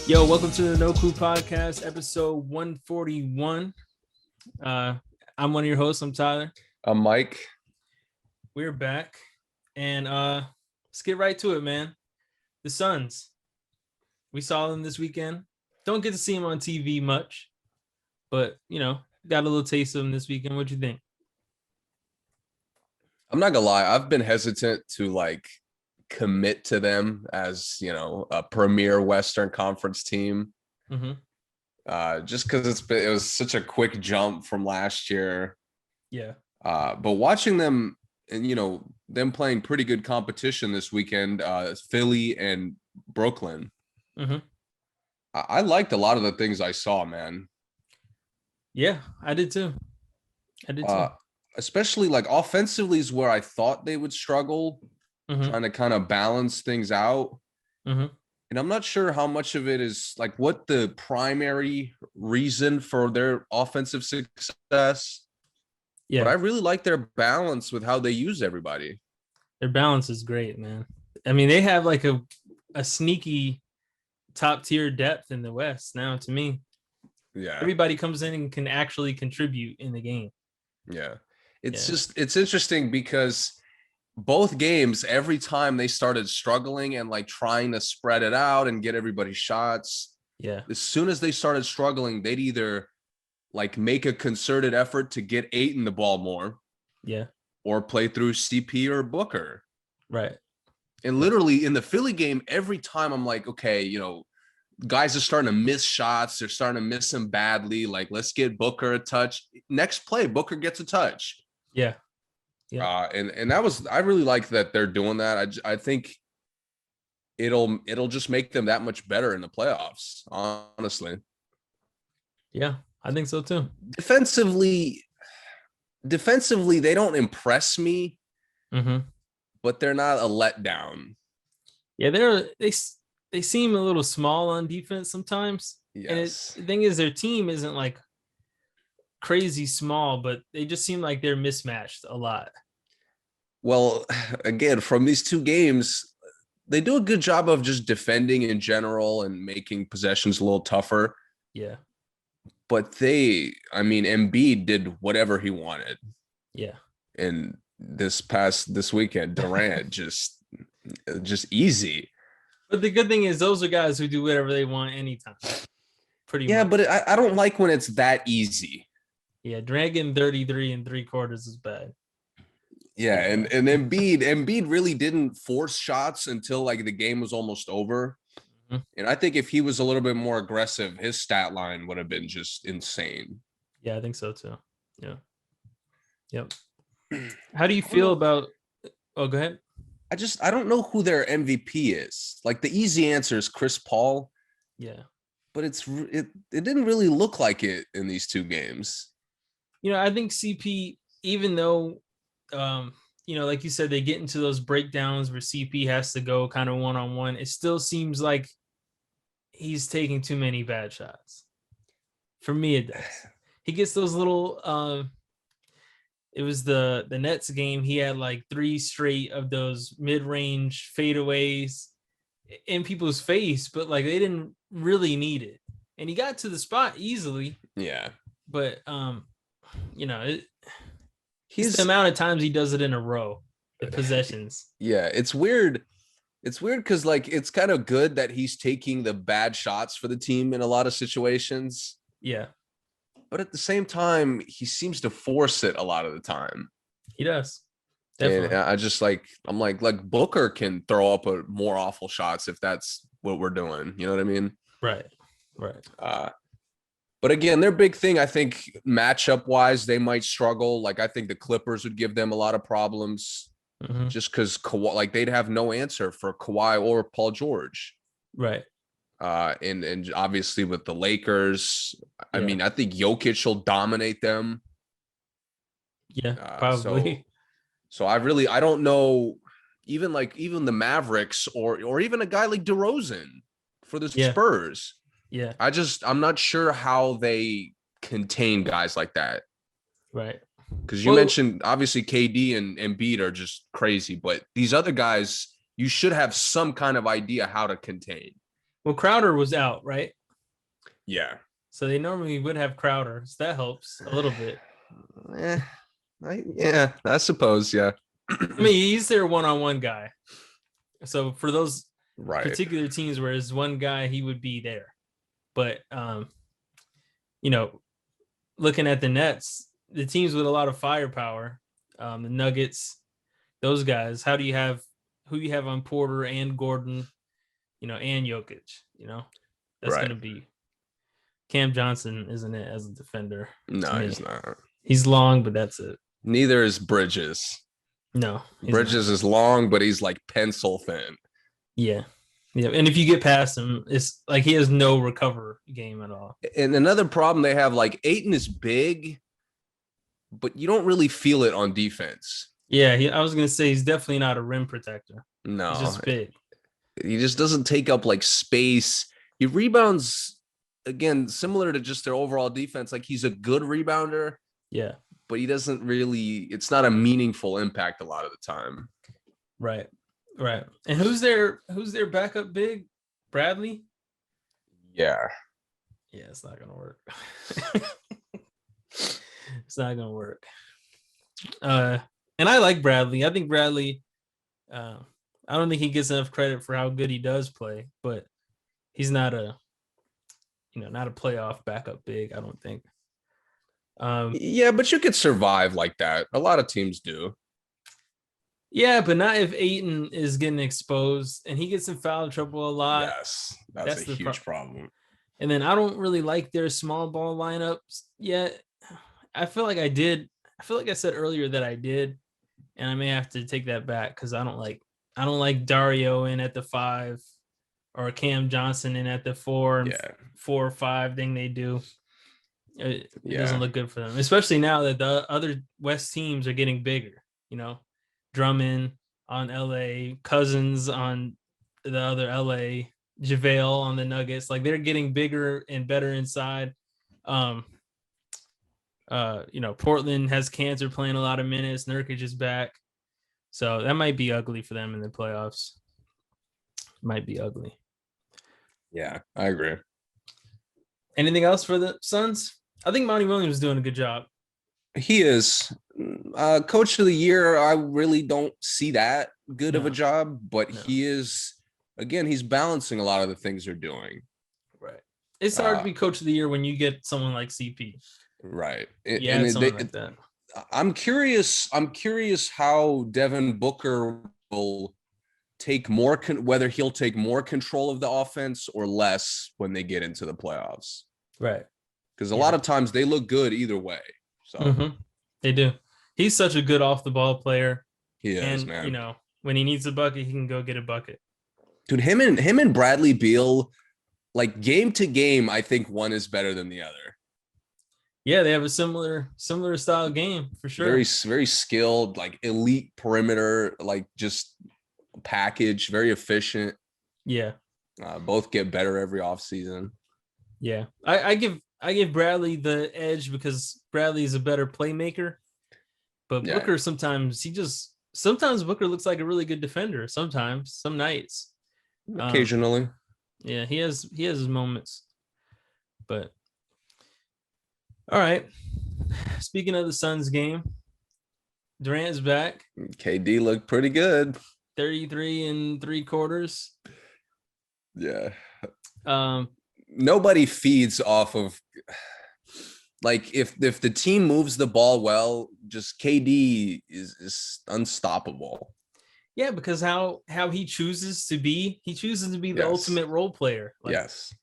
Yo, welcome to the No Clue Podcast, episode 141. I'm one of your hosts. I'm Tyler. I'm Mike. We're back, and let's get right to it, man. The Suns. We saw them this weekend. Don't get to see them on TV much, but got a little taste of them this weekend. What'd you think? I'm not gonna lie, I've been hesitant to commit to them as a premier Western Conference team. Just because it was such a quick jump from last year. Yeah. But watching them and them playing pretty good competition this weekend, Philly and Brooklyn. I liked a lot of the things I saw, man. Yeah, I did too. Especially offensively is where I thought they would struggle, trying to kind of balance things out. And I'm not sure how much of it is what the primary reason for their offensive success. Yeah. But I really like their balance with how they use everybody. Their balance is great, man. I mean, they have a sneaky top tier depth in the West now, to me. Yeah. Everybody comes in and can actually contribute in the game. Yeah. It's interesting because both games, every time they started struggling and trying to spread it out and get everybody shots. Yeah. As soon as they started struggling, they'd either make a concerted effort to get Ayton the ball more. Yeah. Or play through CP or Booker. Right. And literally in the Philly game, every time I'm okay, guys are starting to miss shots. They're starting to miss them badly. Let's get Booker a touch. Next play, Booker gets a touch. Yeah. Yeah. And I really like that they're doing that. I think it'll just make them that much better in the playoffs, honestly. Yeah, I think so too. Defensively, they don't impress me, but they're not a letdown. Yeah, they seem a little small on defense sometimes. Yes. And the thing is, their team isn't crazy small, but they just seem like they're mismatched a lot. Well, again, from these two games, they do a good job of just defending in general and making possessions a little tougher. Yeah. But Embiid did whatever he wanted. Yeah. And this weekend, Durant just easy. But the good thing is those are guys who do whatever they want anytime. Pretty much. Yeah, but I don't like when it's that easy. Yeah, Durant getting 33 and 3/4 is bad. Yeah, and Embiid really didn't force shots until the game was almost over. And I think if he was a little bit more aggressive, his stat line would have been just insane. Yeah, I think so too. Yeah. Yep. How do you feel about go ahead. I don't know who their MVP is. The easy answer is Chris Paul. Yeah. But it didn't really look like it in these two games. I think CP, even though like you said, they get into those breakdowns where CP has to go kind of one-on-one, it still seems like he's taking too many bad shots. For me, it does. He gets those little it was the Nets game. He had 3 straight of those mid-range fadeaways in people's face, but they didn't really need it. And he got to the spot easily. Yeah. But he's the amount of times he does it in a row, the possessions. Yeah, it's weird. It's weird because it's kind of good that he's taking the bad shots for the team in a lot of situations. Yeah. But at the same time, he seems to force it a lot of the time. He does. Definitely. And I just I'm Booker can throw up more awful shots if that's what we're doing. You know what I mean? Right. But again, their big thing, I think, matchup wise, they might struggle. I think the Clippers would give them a lot of problems, just because they'd have no answer for Kawhi or Paul George. Right. And obviously with the Lakers, I think Jokic will dominate them. Yeah, probably. So I don't know, even the Mavericks or even a guy like DeRozan for the Spurs. Yeah. I'm not sure how they contain guys like that. Right. Because you mentioned obviously KD and Embiid are just crazy, but these other guys, you should have some kind of idea how to contain. Well, Crowder was out, right? Yeah. So they normally would have Crowder. So that helps a little bit. I suppose. Yeah. I mean, he's their one-on-one guy. So for those particular Right. teams where there's one guy, he would be there. But looking at the Nets, the teams with a lot of firepower, the Nuggets, those guys, who do you have on Porter and Gordon, and Jokic, that's Right. going to be Cam Johnson, isn't it, as a defender? No, he's not. He's long, but that's it. Neither is Bridges. No, Bridges is long, but he's like pencil thin. Yeah. Yeah. And if you get past him, it's like he has no recover game at all. And another problem they have, like Ayton is big, but you don't really feel it on defense. Yeah, I was going to say he's definitely not a rim protector. No. He's just big. He just doesn't take up like space. He rebounds, again, similar to just their overall defense. Like he's a good rebounder. Yeah. But he doesn't really, it's not a meaningful impact a lot of the time. Right. Right. And who's their backup big? Bradley? Yeah. Yeah, it's not gonna work. It's not gonna work. And I like Bradley. I think Bradley, I don't think he gets enough credit for how good he does play, but he's not a playoff backup big, I don't think. Yeah, but you could survive like that. A lot of teams do. Yeah, but not if Ayton is getting exposed and he gets in foul trouble a lot. Yes, that's a huge problem. And then I don't really like their small ball lineups yet. I feel like I said earlier that I did, and I may have to take that back because I don't like Dario in at the 5 or Cam Johnson in at the 4 or 5 thing they do. It doesn't look good for them, especially now that the other West teams are getting bigger. Drummond on LA, Cousins on the other LA, JaVale on the Nuggets. Like they're getting bigger and better inside. Portland has Cantor playing a lot of minutes. Nurkic is back. So that might be ugly for them in the playoffs. Might be ugly. Yeah, I agree. Anything else for the Suns? I think Monty Williams is doing a good job. He is. Coach of the year, I really don't see that good of a job, but he is, again, he's balancing a lot of the things they're doing. Right. It's hard to be coach of the year when you get someone like CP. Right. Like that. I'm curious how Devin Booker will take more, whether he'll take more control of the offense or less when they get into the playoffs. Right. Because a lot of times they look good either way. So they do. He's such a good off the ball player. He is, man. When he needs a bucket, he can go get a bucket. Dude, him and Bradley Beal, like game to game, I think one is better than the other. Yeah, they have a similar style game for sure. Very, very skilled, like elite perimeter, like just package, very efficient. Yeah. Both get better every offseason. Yeah. I give Bradley the edge because Bradley is a better playmaker. But Booker sometimes Booker looks like a really good defender. Sometimes, some nights. Occasionally. Yeah, he has his moments. But all right. Speaking of the Suns game, Durant is back. KD looked pretty good. 33 3/4. Yeah. Nobody feeds off of, like, if the team moves the ball well, just KD is unstoppable. Yeah, because how he chooses to be the ultimate role player. Like, yes.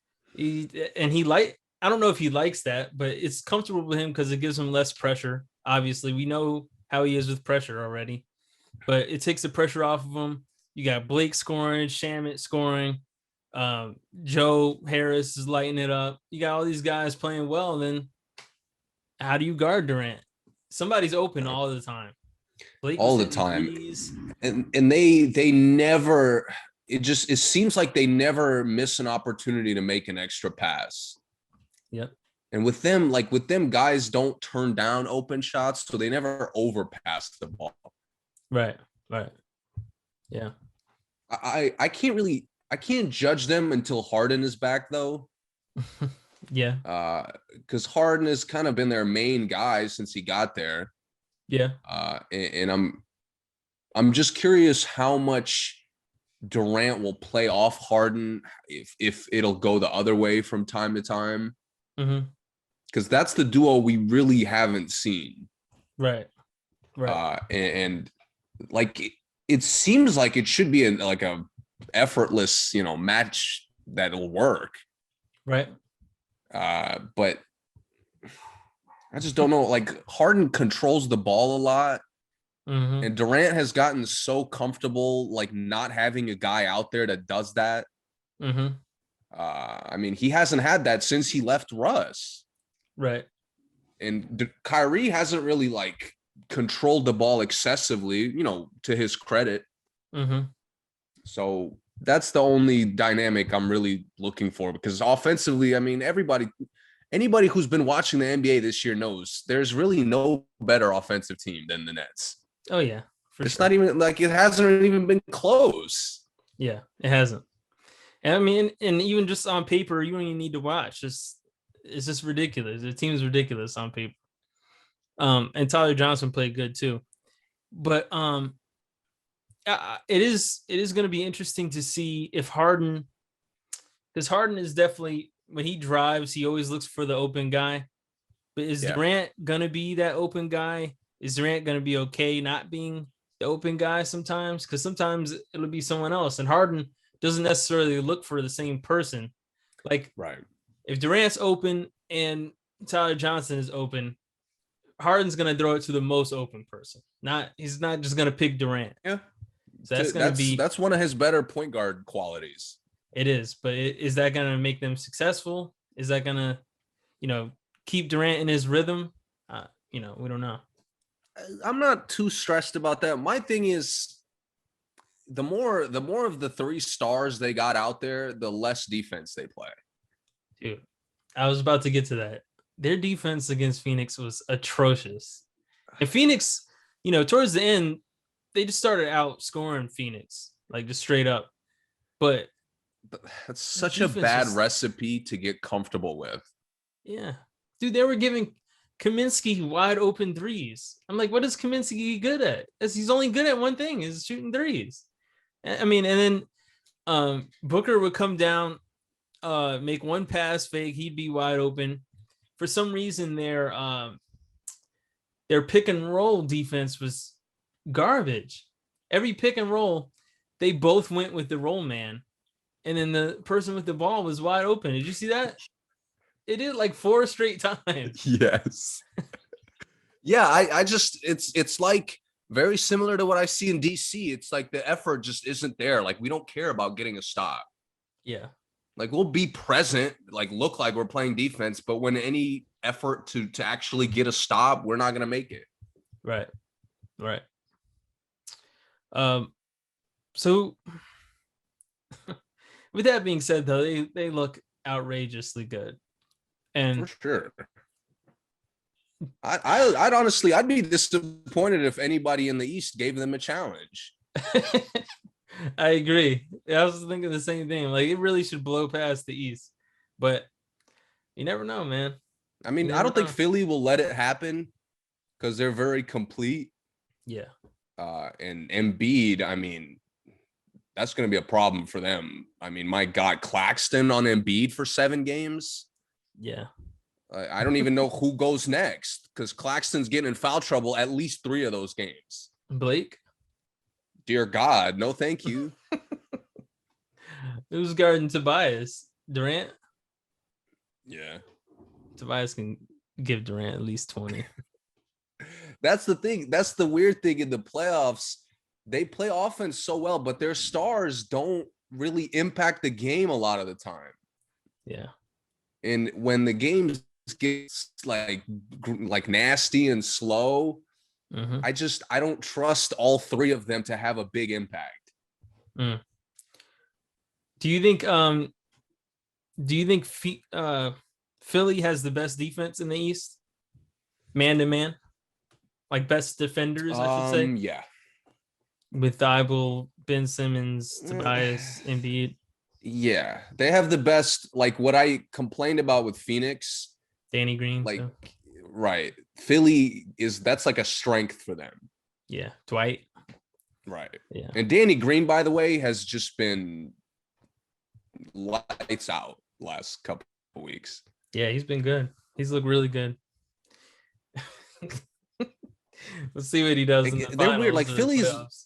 I don't know if he likes that, but it's comfortable with him because it gives him less pressure. Obviously, we know how he is with pressure already, but it takes the pressure off of him. You got Blake scoring, Shamet scoring, Joe Harris is lighting it up. You got all these guys playing well. Then how do you guard Durant? Somebody's open all the time. Blake all the time, and they never. It seems like they never miss an opportunity to make an extra pass. Yep. And with them, guys don't turn down open shots, so they never overpass the ball. Right. Yeah. I can't really. I can't judge them until Harden is back, though. Yeah. Because Harden has kind of been their main guy since he got there. Yeah. And I'm just curious how much Durant will play off Harden, if it'll go the other way from time to time. Because that's the duo we really haven't seen. Right. And like it seems like it should be like a effortless, match that'll work. Right. But I just don't know. Like Harden controls the ball a lot. And Durant has gotten so comfortable, like not having a guy out there that does that. I mean, he hasn't had that since he left Russ. Right. And Kyrie hasn't really like controlled the ball excessively, to his credit. So that's the only dynamic I'm really looking for, because offensively, I mean, anybody who's been watching the NBA this year knows there's really no better offensive team than the Nets. Oh yeah, it's not even like it hasn't even been close. Yeah, it hasn't. And I mean, and even just on paper, you don't even need to watch. It's just ridiculous. The team's ridiculous on paper. And Tyler Johnson played good too, but it is going to be interesting to see if Harden, because Harden is definitely, when he drives, he always looks for the open guy. But is Durant gonna be that open guy? Is Durant going to be okay not being the open guy sometimes? Because sometimes it'll be someone else. And Harden doesn't necessarily look for the same person. Like, if Durant's open and Tyler Johnson is open, Harden's going to throw it to the most open person. He's not just going to pick Durant. Yeah. So that's one of his better point guard qualities. It is. But is that going to make them successful? Is that going to, keep Durant in his rhythm? We don't know. I'm not too stressed about that. My thing is, the more of the 3 stars they got out there, the less defense they play. Dude, I was about to get to that. Their defense against Phoenix was atrocious. And Phoenix, towards the end, they just started out scoring Phoenix, like just straight up. But that's such a bad recipe to get comfortable with. Yeah. Dude, they were giving Kaminsky wide open threes. I'm like, what is Kaminsky good at? He's only good at one thing, is shooting threes. I mean, and then Booker would come down, make one pass fake, he'd be wide open. For some reason, their pick and roll defense was garbage. Every pick and roll, they both went with the roll man, and then the person with the ball was wide open. Did you see that? It did like 4 straight times. Yes. Yeah, I just it's like very similar to what I see in DC. It's like the effort just isn't there. Like we don't care about getting a stop. Yeah. Like we'll be present, like look like we're playing defense, but when any effort to actually get a stop, we're not gonna make it. Right. So with that being said, though, they look outrageously good. And for sure. I'd honestly, I'd be disappointed if anybody in the East gave them a challenge. I agree. I was thinking the same thing. Like it really should blow past the East, but you never know, man. I mean, I don't think Philly will let it happen because they're very complete. Yeah. And Embiid, I mean, that's going to be a problem for them. I mean, my God, Claxton on Embiid for 7 games. Yeah. I don't even know who goes next because Claxton's getting in foul trouble at least 3 of those games. Blake? Dear God, no thank you. Who's guarding Tobias? Durant? Yeah. Tobias can give Durant at least 20. That's the thing. That's the weird thing in the playoffs. They play offense so well, but their stars don't really impact the game a lot of the time. Yeah. And when the game gets like nasty and slow, I don't trust all 3 of them to have a big impact. Do you think Philly has the best defense in the East? Man to man? Like best defenders, I should say? Yeah. With Thibault, Ben Simmons, Tobias, Embiid. Yeah, they have the best. Like what I complained about with Phoenix, Danny Green. like So. right, Philly that's like a strength for them. Yeah, Dwight. Right. Yeah, And Danny Green, by the way, has just been lights out last couple of weeks. yeah, he's been good. He's looked really good. Let's see what he does in the They're weird. finals Like or the Philly's playoffs.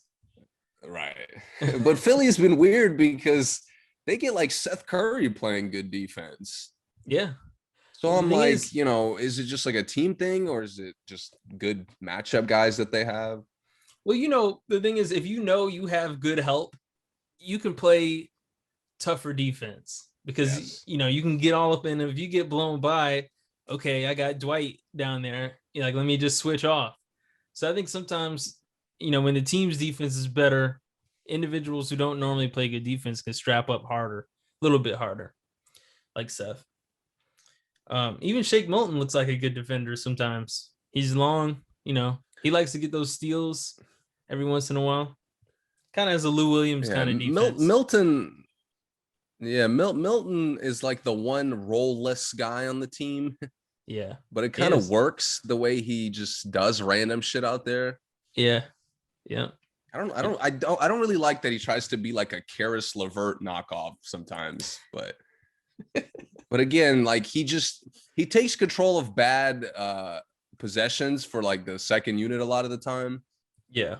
right. But Philly's been weird because they get like Seth Curry playing good defense. Yeah. So Well, the I'm thing like, is, is it just like a team thing or is it just good matchup guys that they have? well, the thing is, if you have good help, you can play tougher defense because Yes. you can get all up in. If you get blown by, okay, I got Dwight down there. Like let me just switch off. So I think sometimes, when the team's defense is better, individuals who don't normally play good defense can strap up harder, a little bit harder, like Seth. Even Shake Milton looks like a good defender sometimes. He's long, he likes to get those steals every once in a while. Kind of has a Lou Williams Yeah, kind of defense. Milton. Yeah, Milton is like the one role-less guy on the team, Yeah, but it he kind of is. works the way he just does random shit out there. Yeah, yeah. I don't really like that he tries to be like a Karis LeVert knockoff sometimes, but again, like he takes control of bad possessions for like the second unit a lot of the time. Yeah,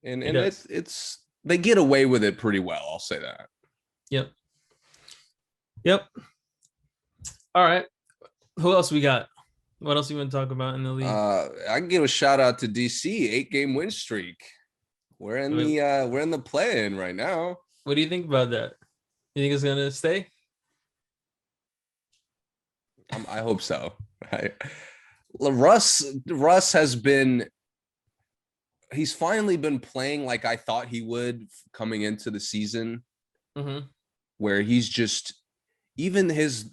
And he does. it's they get away with it pretty well, I'll say that. Yep. Yep. All right. Who else we got? What else you want to talk about in the league? I can give a shout out to DC, 8-game win streak. We're in the play-in right now. What do you think about that? You think it's gonna stay? I hope so. Russ has been. He's finally been playing like I thought he would coming into the season, where he's just even his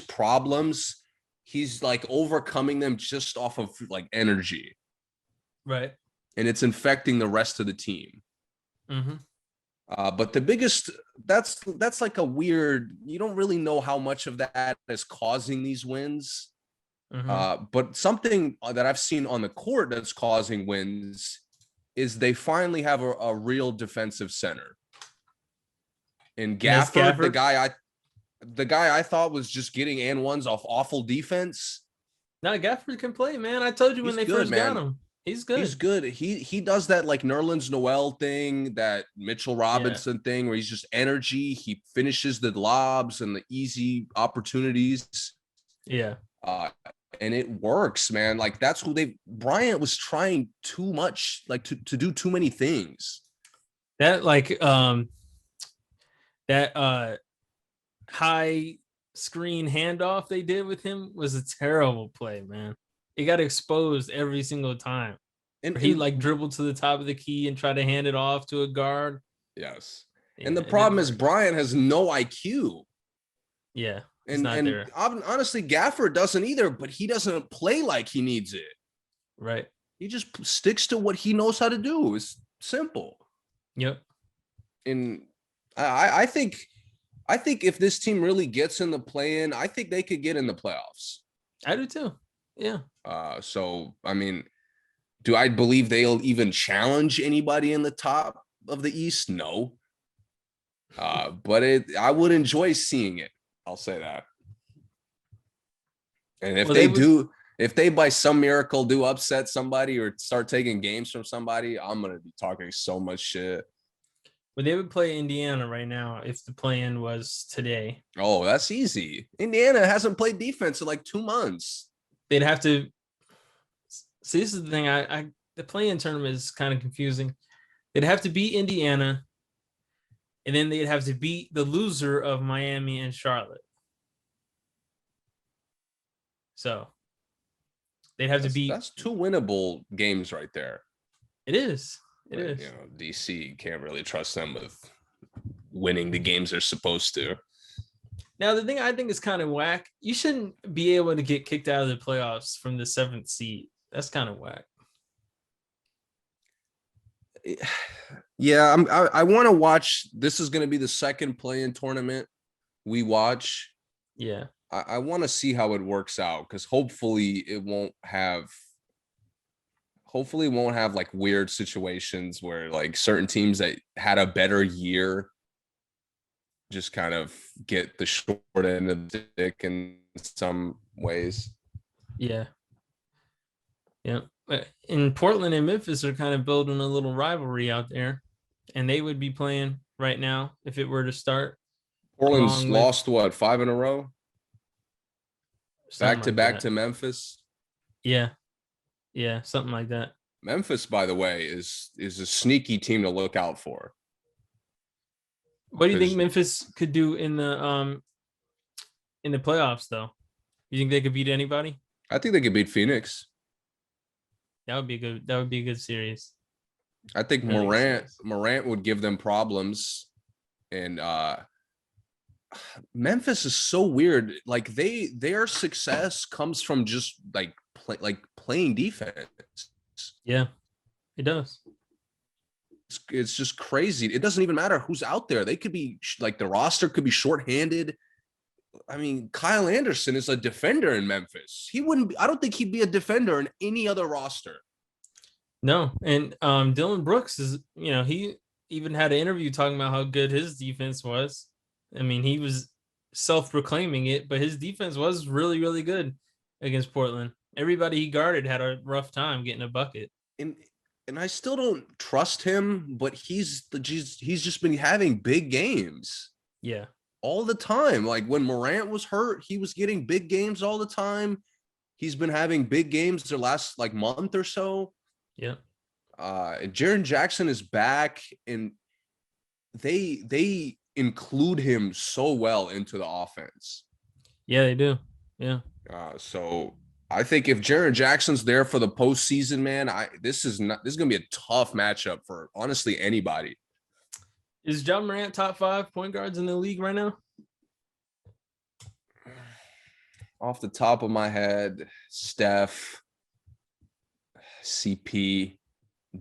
problems, he's like overcoming them just off of like energy, right? And it's infecting the rest of the team. But the biggest that's like a weird. You don't really know how much of that is causing these wins. But something that I've seen on the court that's causing wins is they finally have a real defensive center. And Gafford, the guy I thought was just getting and ones off awful defense. No, Gafford can play, man. I told you when they first got him. He's good. He's good. He does that like Nerlens Noel thing, that Mitchell Robinson thing, where he's just energy. He finishes the lobs and the easy opportunities. Yeah. And it works, man. Like that's who Bryant was trying too much, like to do too many things. That high screen handoff they did with him was a terrible play, man. It got exposed every single time. And he like dribbled to the top of the key and tried to hand it off to a guard. Yes. Yeah, and the problem is Bryant has no IQ. Yeah. And honestly, Gafford doesn't either, but he doesn't play like he needs it. Right. He just sticks to what he knows how to do. It's simple. Yep. And I think if this team really gets in the play-in, I think they could get in the playoffs. I do too. Yeah. So I mean, do I believe they'll even challenge anybody in the top of the East? No. But I would enjoy seeing it. I'll say that. And if if they by some miracle do upset somebody or start taking games from somebody, I'm gonna be talking so much shit. But they would play Indiana right now if the play-in was today. Oh, that's easy. Indiana hasn't played defense in like 2 months. They'd have to see. This is the thing. The play-in tournament is kind of confusing. They'd have to beat Indiana, and then they'd have to beat the loser of Miami and Charlotte. So they'd have to beat. That's 2 winnable games right there. It is. It is. You know, DC can't really trust them with winning the games they're supposed to. Now, the thing I think is kind of whack, you shouldn't be able to get kicked out of the playoffs from the 7th seed. That's kind of whack. Yeah, I want to watch. This is going to be the second play-in tournament we watch. Yeah. I want to see how it works out because hopefully it won't have like weird situations where like certain teams that had a better year just kind of get the short end of the stick in some ways. Yeah. Yeah. In Portland and Memphis are kind of building a little rivalry out there, and they would be playing right now if it were to start. Portland's lost what, 5 in a row? Back to back to Memphis. Yeah. Yeah, something like that. Memphis, by the way, is a sneaky team to look out for. What do you think Memphis could do in the playoffs though? You think they could beat anybody? I think they could beat Phoenix. That would be a good series. I think Morant would give them problems. And Memphis is so weird. Like their success comes from just like playing defense. Yeah, it does. It's just crazy. It doesn't even matter who's out there. They could be like the roster could be shorthanded. I mean, Kyle Anderson is a defender in Memphis. He wouldn't be, I don't think he'd be a defender in any other roster. No, and Dylan Brooks is, he even had an interview talking about how good his defense was. I mean, he was self-proclaiming it, but his defense was really, really good against Portland. Everybody he guarded had a rough time getting a bucket. And I still don't trust him, but he's just been having big games. Yeah. All the time. Like when Morant was hurt, he was getting big games all the time. He's been having big games the last like month or so. Yeah. Jaren Jackson is back, and they include him so well into the offense. Yeah, they do. Yeah. So I think if Jaren Jackson's there for the postseason, man, this is gonna be a tough matchup for honestly anybody. Is John Morant top 5 point guards in the league right now? Off the top of my head, Steph, CP,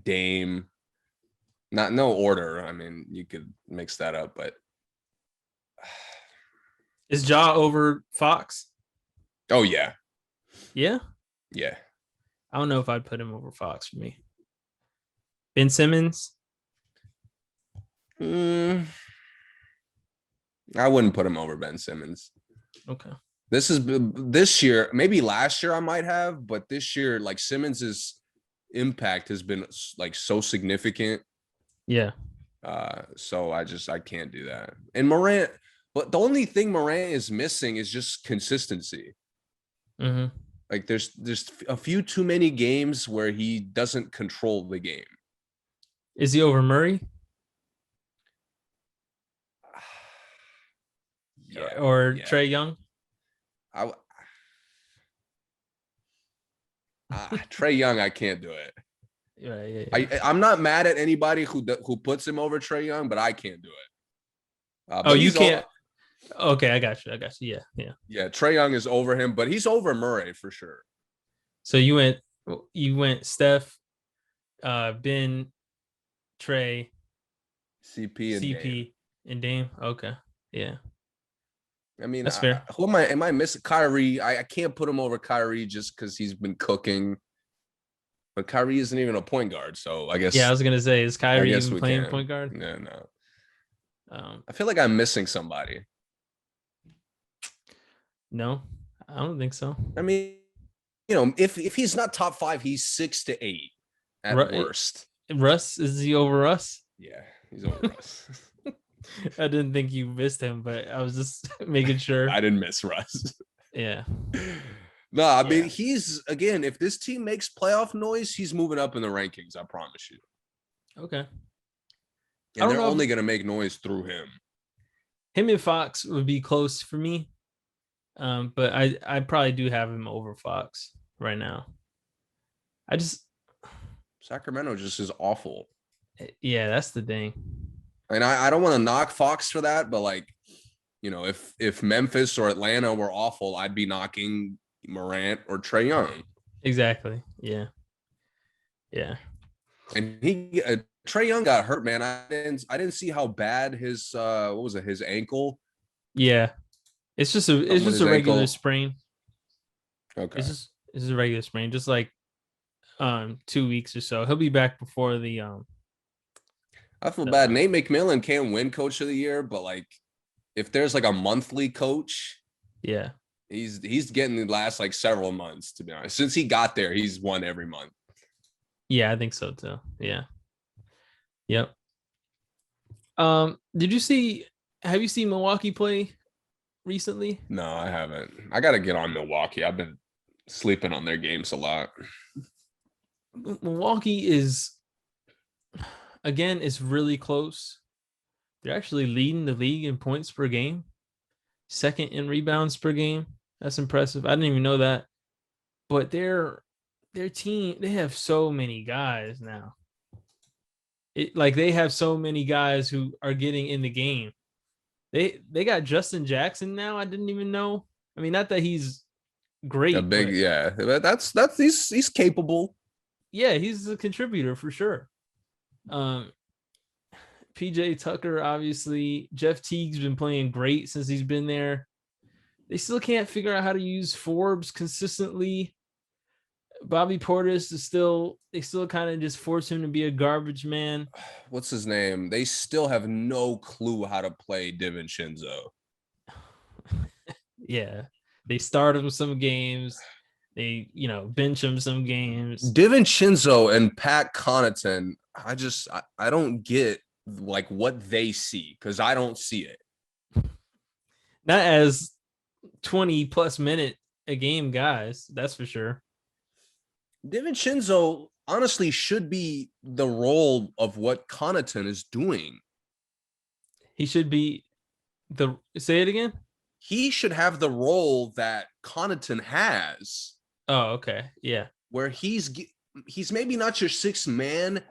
Dame. No order. I mean, you could mix that up, but is Ja over Fox? Oh yeah. Yeah? Yeah. I don't know if I'd put him over Fox for me. Ben Simmons? I wouldn't put him over Ben Simmons. Okay. This year, maybe last year I might have, but this year, like Simmons's impact has been like so significant. Yeah. So I can't do that. And Morant, but the only thing Morant is missing is just consistency. Mm-hmm. Like there's a few too many games where he doesn't control the game. Is he over Murray? Yeah. Or Trae Young? Trae Young, I can't do it. Yeah. I'm not mad at anybody who puts him over Trae Young, but I can't do it. You can't. Okay, I got you. Yeah. Trae Young is over him, but he's over Murray for sure. So you went Steph, Ben, Trae, CP, and Dame. Okay, yeah. I mean, that's fair. Who am I? Am I missing Kyrie? I can't put him over Kyrie just because he's been cooking. But Kyrie isn't even a point guard, so I guess. Yeah, I was gonna say, is Kyrie even playing point guard? No. I feel like I'm missing somebody. No, I don't think so. I mean, if he's not top 5, he's 6 to 8 at worst. Russ, is he over Russ? Yeah, he's over Russ. I didn't think you missed him, but I was just making sure. I didn't miss Russ. Yeah. No, I mean, he's, again, if this team makes playoff noise, he's moving up in the rankings, I promise you. Okay. And they're only going to make noise through him. Him and Fox would be close for me. But I probably do have him over Fox right now. Sacramento just is awful. Yeah, that's the thing. And I don't want to knock Fox for that, but like, if Memphis or Atlanta were awful, I'd be knocking Morant or Trae Young. Exactly. Yeah. Yeah. And Trae Young got hurt, man. I didn't see how bad his what was it, his ankle? Yeah, it's just Something with his a regular ankle. sprain. Okay. It's just a regular sprain, just like 2 weeks or so. He'll be back before I feel bad. the Nate McMillan can't win coach of the year, but like if there's like a monthly coach, yeah. he's getting the last like several months, to be honest. Since he got there, he's won every month. Yeah, I think so too. Yeah. Yep. Did you see have you seen Milwaukee play recently? No, I haven't. I gotta get on Milwaukee. I've been sleeping on their games a lot. Milwaukee is again, it's really close. They're actually leading the league in points per game, second in rebounds per game. That's impressive. I didn't even know that. But their team, they have so many guys now. They have so many guys who are getting in the game. They got Justin Jackson now. I didn't even know. I mean, not that he's A great, big, but yeah. That's he's capable. yeah, he's a contributor for sure. Um, PJ Tucker, obviously. Jeff Teague's been playing great since he's been there. They still can't figure out how to use Forbes consistently. Bobby Portis they still kind of just force him to be a garbage man. What's his name? They still have no clue how to play DiVincenzo. Yeah. They start him some games. They, bench him some games. DiVincenzo and Pat Connaughton, I don't get like what they see because I don't see it. Not as 20 plus minute a game guys, that's for sure. DiVincenzo honestly should be the role of what Connaughton is doing. He should be say it again. He should have the role that Connaughton has. Oh, okay. Yeah. Where he's maybe not your sixth man,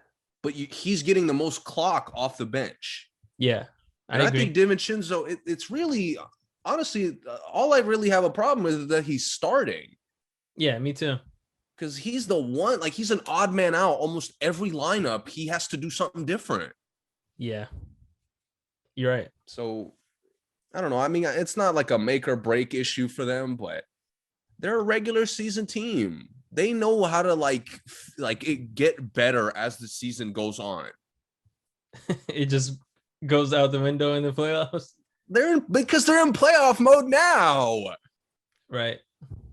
but he's getting the most clock off the bench. Yeah. I think DiVincenzo, it's really, honestly, all I really have a problem with is that he's starting. Yeah, me too. Because he's the one, like he's an odd man out. Almost every lineup, he has to do something different. Yeah. You're right. So, I don't know. I mean, it's not like a make or break issue for them, but they're a regular season team. They know how to like it get better as the season goes on. It just goes out the window in the playoffs. Because they're in playoff mode now. Right.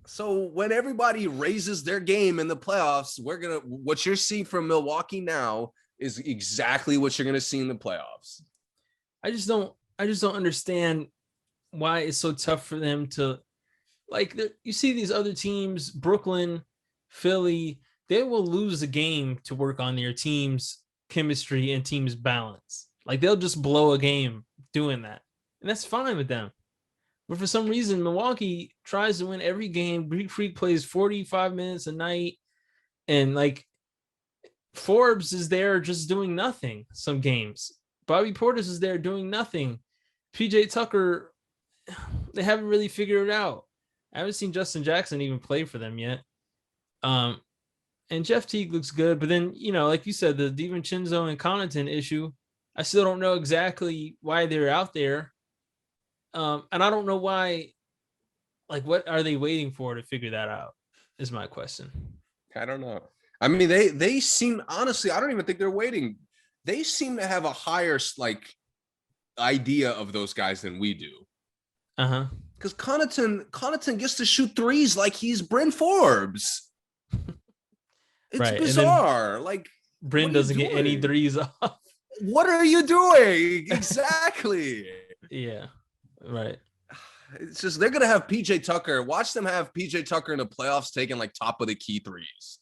So when everybody raises their game in the playoffs, what you're seeing from Milwaukee now is exactly what you're gonna see in the playoffs. I just don't understand why it's so tough for them to you see these other teams, Brooklyn, Philly, they will lose a game to work on their team's chemistry and team's balance. Like they'll just blow a game doing that. And that's fine with them. But for some reason, Milwaukee tries to win every game. Greek Freak plays 45 minutes a night. And Forbes is there just doing nothing some games. Bobby Portis is there doing nothing. PJ Tucker, they haven't really figured it out. I haven't seen Justin Jackson even play for them yet. And Jeff Teague looks good. But then, like you said, the DiVincenzo and Connaughton issue, I still don't know exactly why they're out there. And I don't know why, what are they waiting for to figure that out is my question. I don't know. I mean, they seem, honestly, I don't even think they're waiting. They seem to have a higher, idea of those guys than we do. Uh-huh. Because Connaughton gets to shoot threes like he's Bryn Forbes. It's right. Bizarre. Bryn doesn't get any threes off. What are you doing? Exactly. Yeah. Right. It's just they're gonna have PJ Tucker. Watch them have PJ Tucker in the playoffs taking top of the key threes.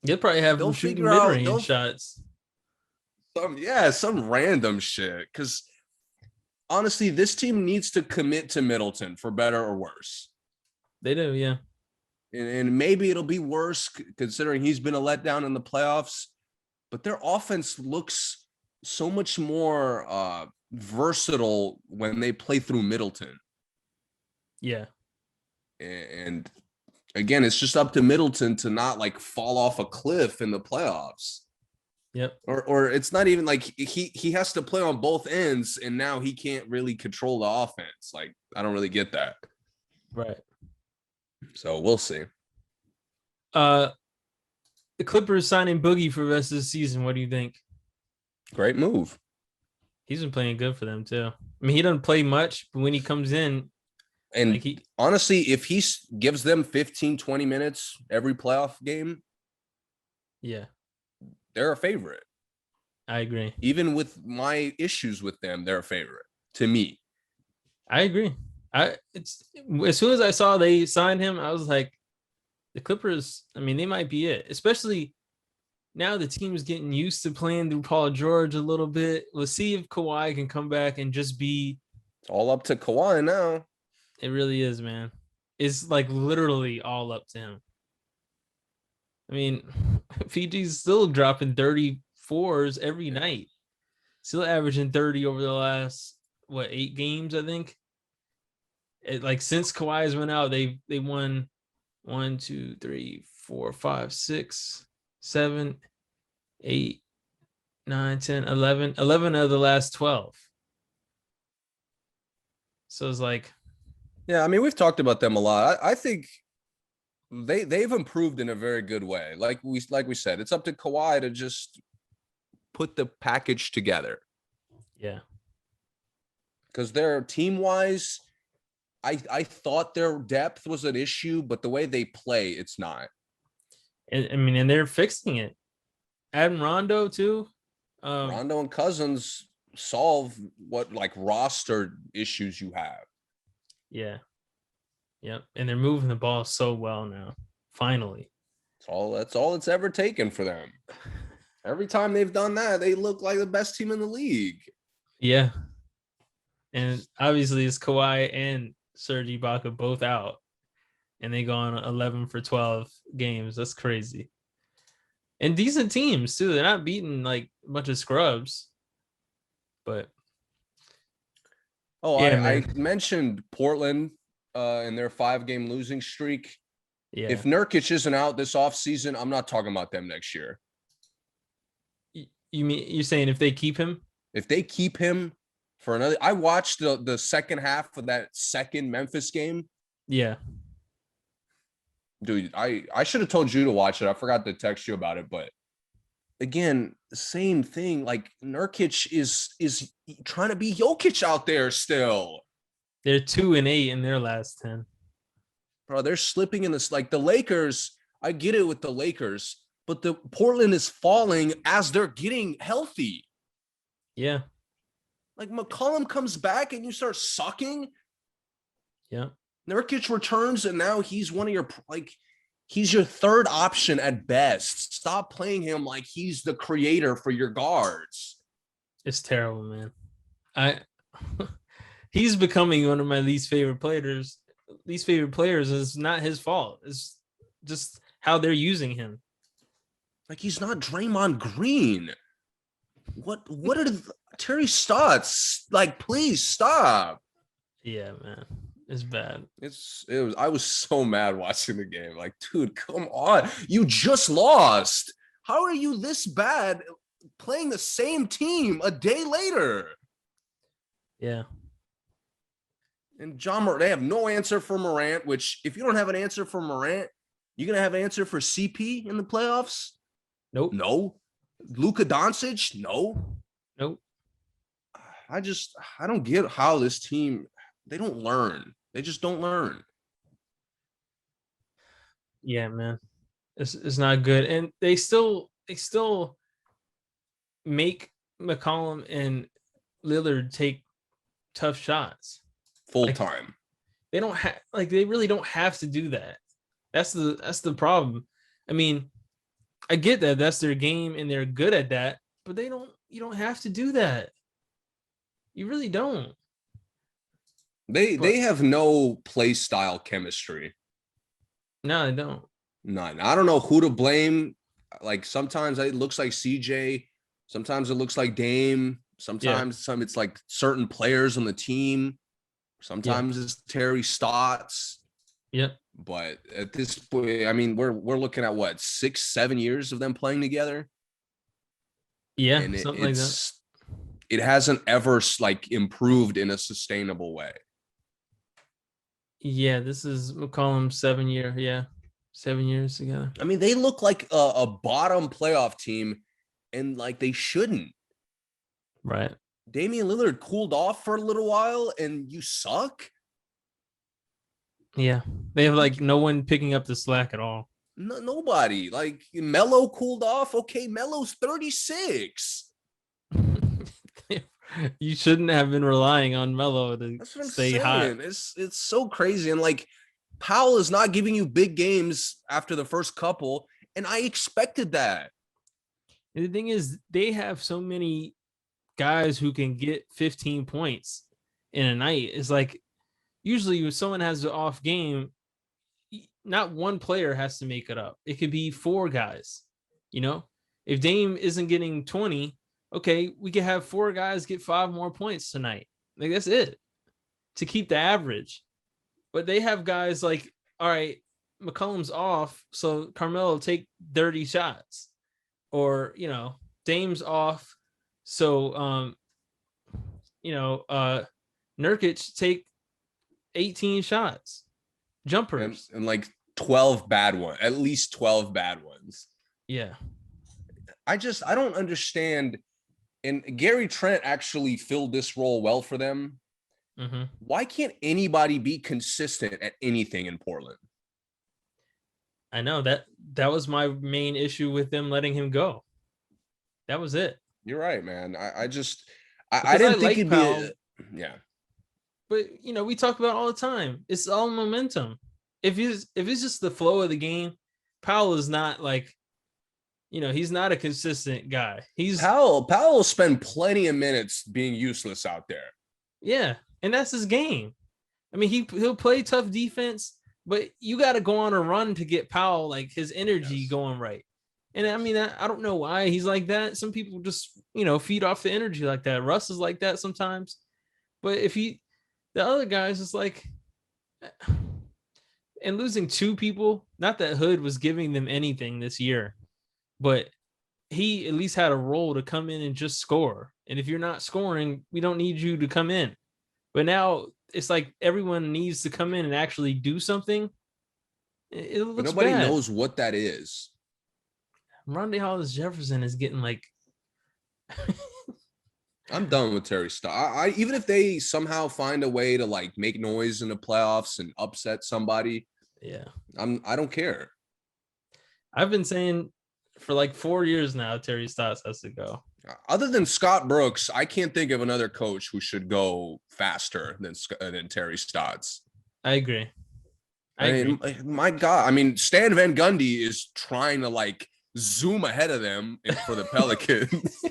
They'll probably have them shooting mid-range shots. Some random shit. Because honestly, this team needs to commit to Middleton for better or worse. They do, yeah. And maybe it'll be worse considering he's been a letdown in the playoffs. But their offense looks so much more versatile when they play through Middleton. Yeah. And again, it's just up to Middleton to not fall off a cliff in the playoffs. Yep. Or it's not even like he has to play on both ends, and now he can't really control the offense. Like, I don't really get that. Right. So we'll see. The Clippers signing Boogie for the rest of the season. What do you think? Great move. He's been playing good for them too. I mean, he doesn't play much, but when he comes in, And like honestly, if he gives them 15, 20 minutes every playoff game, yeah, they're a favorite. I agree. Even with my issues with them, they're a favorite to me. I agree. It's as soon as I saw they signed him, I was like, the Clippers, I mean, they might be it. Especially now the team's getting used to playing through Paul George a little bit. Let's see if Kawhi can come back and just be. It's all up to Kawhi now. It really is, man. It's like literally all up to him. I mean, Fiji's still dropping 34s every night. Still averaging 30 over the last 8 games, I think. Like since Kawhi's went out, they won 1, 2, 3, 4, 5, 6, 7, 8, 9, 10, 11. 11 of the last 12. So it's like, yeah, I mean, we've talked about them a lot. I think they've improved in a very good way. Like we said, it's up to Kawhi to just put the package together. Yeah. Because they're team-wise, I thought their depth was an issue, but the way they play, it's not. And they're fixing it. Adding Rondo too. Rondo and Cousins solve what like roster issues you have. Yeah. Yep. And they're moving the ball so well now. Finally. That's all it's ever taken for them. Every time they've done that, they look like the best team in the league. Yeah. And obviously it's Kawhi and Serge Ibaka both out. And they go on 11 for 12 games. That's crazy. And decent teams too. They're not beating like a bunch of scrubs. But I mentioned Portland in their 5-game losing streak. Yeah. If Nurkic isn't out this offseason, I'm not talking about them next year. You mean you're saying if they keep him? If they keep him for another, I watched the second half of that second Memphis game. Yeah. Dude, I should have told you to watch it. I forgot to text you about it, but again, same thing. Like Nurkic is trying to be Jokic out there still. They're 2-8 in their last 10. Bro, they're slipping in this. Like the Lakers, I get it with the Lakers, but the Portland is falling as they're getting healthy. Yeah. Like McCollum comes back and you start sucking. Yeah. Nurkic returns and now he's one of your he's your third option at best. Stop playing him like he's the creator for your guards. It's terrible, man. He's becoming one of my least favorite players. Least favorite players is not his fault. It's just how they're using him. Like he's not Draymond Green. What are Terry Stotts? Like, please stop. Yeah, man. It's bad. I was so mad watching the game. Like, dude, come on. You just lost. How are you this bad playing the same team a day later? Yeah. And they have no answer for Morant, which if you don't have an answer for Morant, you're going to have an answer for CP in the playoffs? Nope. No. Luka Doncic? No. Nope. I don't get how this team, they don't learn. They just don't learn. Yeah, man. It's not good. And they still make McCollum and Lillard take tough shots. Full time. They don't have they really don't have to do that. That's the problem. I mean, I get that that's their game and they're good at that, but you don't have to do that. You really don't. They have no play style chemistry. No, they don't. None. I don't know who to blame. Like sometimes it looks like CJ, sometimes it looks like Dame, sometimes it's like certain players on the team. Sometimes it's Terry Stotts. Yep. But at this point, I mean, we're looking at what, 6-7 years of them playing together. Yeah, and something like that. It hasn't ever like improved in a sustainable way. Yeah, this is McCollum's 7 year. Yeah, 7 years together. I mean, they look like a bottom playoff team, and like they shouldn't. Right. Damian Lillard cooled off for a little while, and you suck. Yeah, they have like no one picking up the slack at all. No, nobody. Like Melo cooled off. Okay, Melo's 36. You shouldn't have been relying on Melo to That's what I'm stay saying. hot. It's so crazy. And like Powell is not giving you big games after the first couple. And I expected that. And the thing is, they have so many guys who can get 15 points in a night. It's like usually when someone has an off game, not one player has to make it up. It could be 4 guys. You know, if Dame isn't getting 20, okay, we could have 4 guys get 5 more points tonight. Like that's it to keep the average. But they have guys like, all right, McCollum's off, so Carmelo take 30 shots, or Dame's off, so Nurkic take 18 shots, jumpers, and like 12 bad ones, at least 12 bad ones. Yeah, I don't understand. And Gary Trent actually filled this role well for them. Mm-hmm. Why can't anybody be consistent at anything in Portland? I know that was my main issue with them letting him go. That was it. You're right, man. I didn't think it'd be yeah. But we talk about it all the time. It's all momentum. If it's just the flow of the game, Powell is not like, he's not a consistent guy. Powell will spend plenty of minutes being useless out there. Yeah, and that's his game. I mean, he'll play tough defense, but you got to go on a run to get Powell, like his energy going right. And I mean, I don't know why he's like that. Some people just, feed off the energy like that. Russ is like that sometimes. But the other guys is like, and losing 2 people, not that Hood was giving them anything this year, but he at least had a role to come in and just score. And if you're not scoring, we don't need you to come in. But now it's like everyone needs to come in and actually do something. It looks but nobody bad. knows what that is. Rondae Hollis Jefferson is getting like I'm done with Terry Stotts. Even if they somehow find a way to like make noise in the playoffs and upset somebody, yeah, I don't care. I've been saying for like 4 years now, Terry Stotts has to go. Other than Scott Brooks, I can't think of another coach who should go faster than Terry Stotts. I agree. I mean, my God. I mean, Stan Van Gundy is trying to like zoom ahead of them for the Pelicans.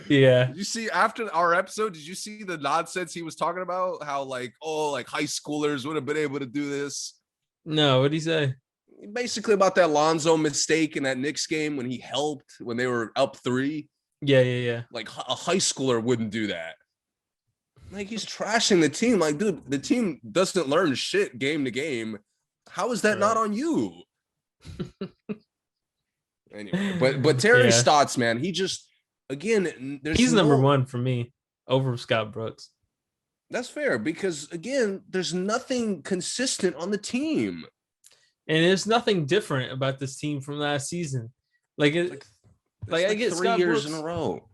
Yeah. Did you see after our episode? Did you see the nonsense he was talking about? How like high schoolers would have been able to do this? No, what did he say? Basically about that Lonzo mistake in that Knicks game when he helped when they were up 3. Yeah. Like a high schooler wouldn't do that. Like he's trashing the team. Like, dude, the team doesn't learn shit game to game. How is that not on you? Anyway, but Terry Stotts, man, he just again, he's number 1 for me over Scott Brooks. That's fair because again, there's nothing consistent on the team. And there's nothing different about this team from last season. Like I get 3 Scott years Brooks, in a row.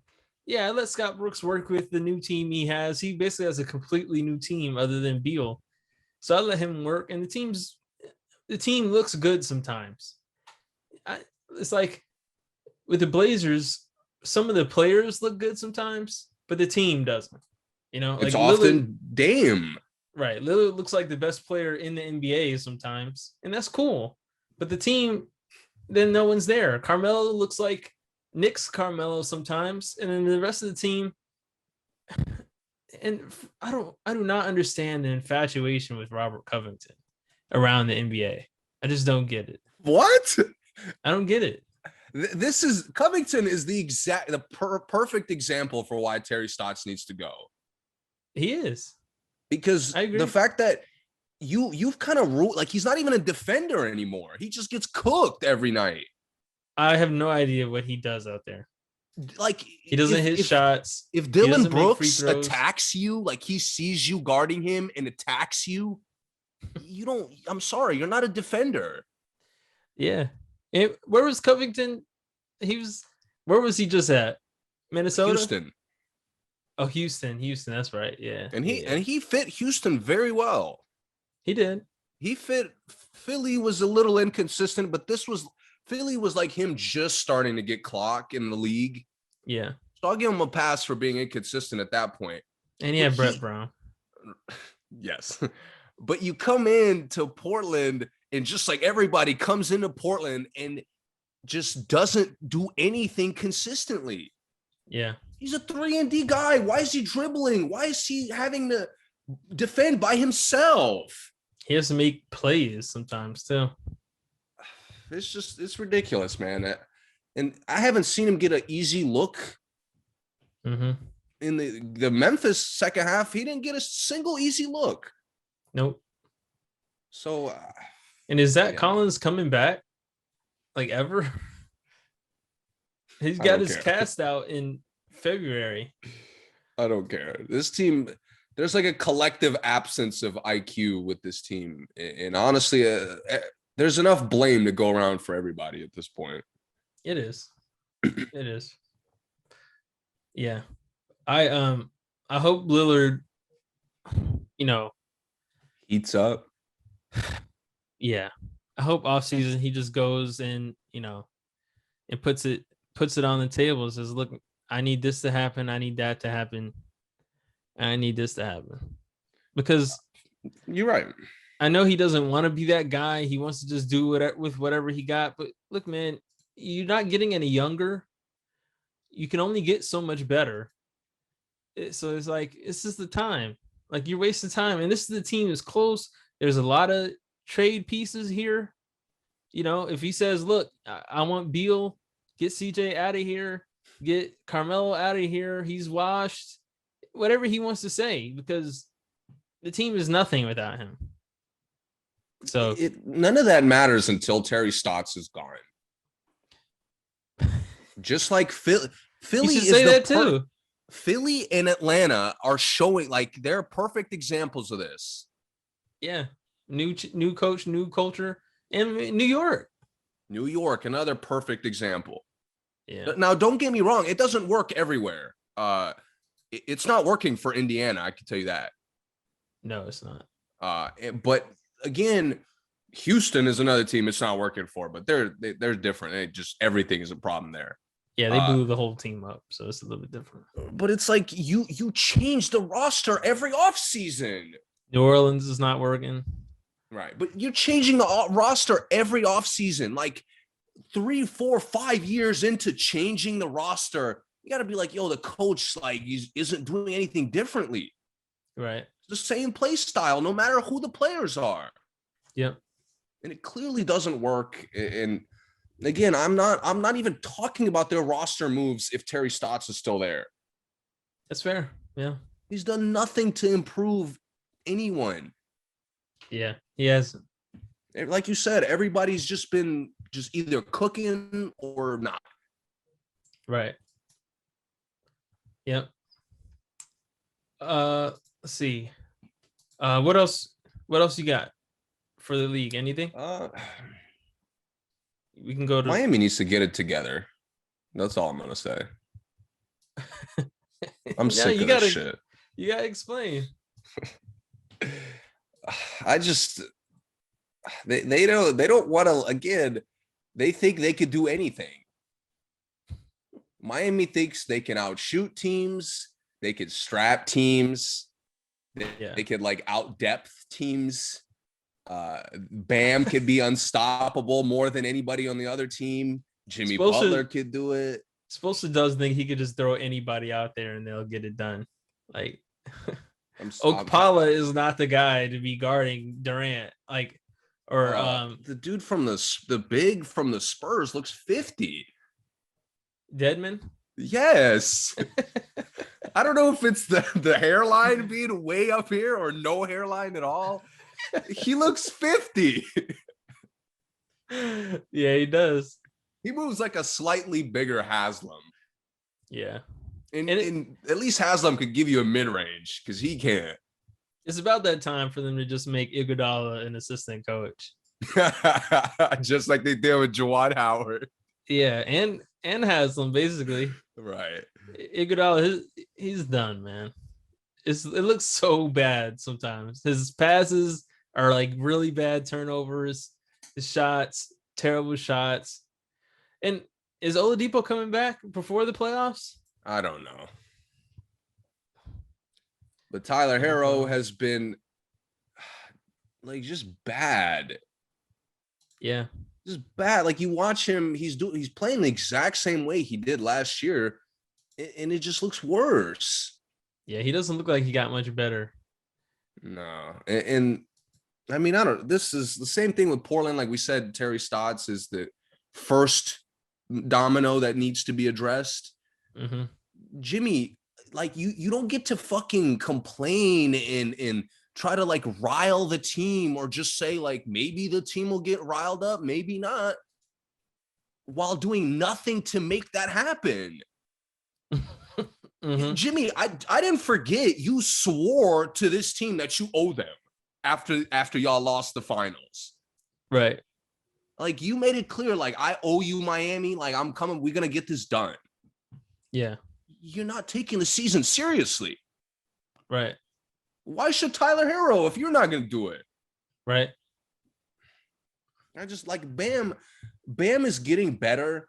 Yeah, I let Scott Brooks work with the new team he has. He basically has a completely new team other than Beal. So I let him work, and the team looks good sometimes. It's like with the Blazers, some of the players look good sometimes, but the team doesn't. Like it's often Dame. Right. Lillard looks like the best player in the NBA sometimes, and that's cool. But the team, then no one's there. Carmelo looks like Knicks Carmelo sometimes, and then the rest of the team. And I do not understand the infatuation with Robert Covington around the NBA. I just don't get it. What? I don't get it. Covington is the perfect example for why Terry Stotts needs to go. He is. Because the fact that you've kind of ruled like he's not even a defender anymore. He just gets cooked every night. I have no idea what he does out there. like he doesn't hit shots. If Dylan Brooks attacks you, like he sees you guarding him and attacks you, you don't. I'm sorry, you're not a defender. Yeah. Where was Covington? Where was he just at? Minnesota? Houston. Oh, Houston. That's right. Yeah. And he fit Houston very well. He did. He fit. Philly was a little inconsistent, but Philly was like him just starting to get clock in the league. Yeah. So I'll give him a pass for being inconsistent at that point. And he had Brett Brown. Yes. But you come into Portland and just like everybody comes into Portland and just doesn't do anything consistently. Yeah. He's a 3-and-D guy. Why is he dribbling? Why is he having to defend by himself? He has to make plays sometimes too. It's ridiculous, man. And I haven't seen him get an easy look. Mm-hmm. In the Memphis second half, he didn't get a single easy look. Nope. So, and is Zach Collins coming back? Like ever? He's got his cast out in February. I don't care. This team, there's like a collective absence of IQ with this team. And honestly, there's enough blame to go around for everybody at this point. It is. It is. Yeah. I hope Lillard, heats up. Yeah. I hope offseason he just goes and, and puts it on the table and says, look, I need this to happen. I need that to happen. I need this to happen. Because you're right. I know he doesn't want to be that guy. He wants to just do with whatever he got. But look, man, you're not getting any younger. You can only get so much better. So it's like, this is the time. Like, you're wasting time. And this is the team that's close. There's a lot of trade pieces here. If he says, look, I want Beal, get CJ out of here, get Carmelo out of here, he's washed, whatever he wants to say, because the team is nothing without him. So none of that matters until Terry Stotts is gone. Just like Philly is say that too. Philly and Atlanta are showing like they're perfect examples of this. Yeah. New coach, new culture, and New York, another perfect example. Yeah. Now, don't get me wrong; it doesn't work everywhere. It's not working for Indiana. I can tell you that. No, it's not. But again, Houston is another team it's not working for. But they're different. Everything is a problem there. Yeah, they blew the whole team up, so it's a little bit different. But it's like you change the roster every offseason. New Orleans is not working. Right, but you're changing the roster every offseason. Like 3, 4, 5 years into changing the roster, you got to be like, yo, the coach isn't doing anything differently. Right. It's the same play style, no matter who the players are. Yep. And it clearly doesn't work. And again, I'm not even talking about their roster moves if Terry Stotts is still there. That's fair. Yeah. He's done nothing to improve anyone. Yeah, he hasn't. Like you said, everybody's just been either cooking or not. Right. Yep. Let's see. What else you got for the league? Anything? We can go to Miami needs to get it together. That's all I'm gonna say. I'm sick of this shit. You gotta explain. They don't want to. Again, they think they could do anything. Miami thinks they can outshoot teams. They could strap teams. They could out depth teams. Bam could be unstoppable more than anybody on the other team. Jimmy Butler could do it. Spoelstra does think he could just throw anybody out there and they'll get it done. Like Okpala is not the guy to be guarding Durant. The dude from the big from the Spurs looks 50. Deadman? Yes. I don't know if it's the hairline being way up here or no hairline at all. He looks 50. Yeah, he does. He moves like a slightly bigger Haslam. Yeah. And at least Haslam could give you a mid-range because he can't. It's about that time for them to just make Iguodala an assistant coach. Just like they did with Jawad Howard. Yeah, and Haslam, basically. Right. Iguodala, he's done, man. It looks so bad sometimes. His passes are like really bad turnovers. His shots, terrible shots. And is Oladipo coming back before the playoffs? I don't know. But Tyler Herro has been like just bad. Yeah. Just bad. Like you watch him, he's playing the exact same way he did last year, and it just looks worse. Yeah, he doesn't look like he got much better. No. And I mean, this is the same thing with Portland. Like we said, Terry Stotts is the first domino that needs to be addressed. Mm-hmm. Jimmy, like you don't get to fucking complain and try to like rile the team or just say like maybe the team will get riled up, maybe not, while doing nothing to make that happen. Mm-hmm. Jimmy, I didn't forget you swore to this team that you owe them after y'all lost the finals. Right. Like you made it clear, like I owe you Miami, like I'm coming, we're gonna get this done. Yeah. You're not taking the season seriously. Right. Why should Tyler Herro if you're not gonna do it? Right. I just like Bam is getting better,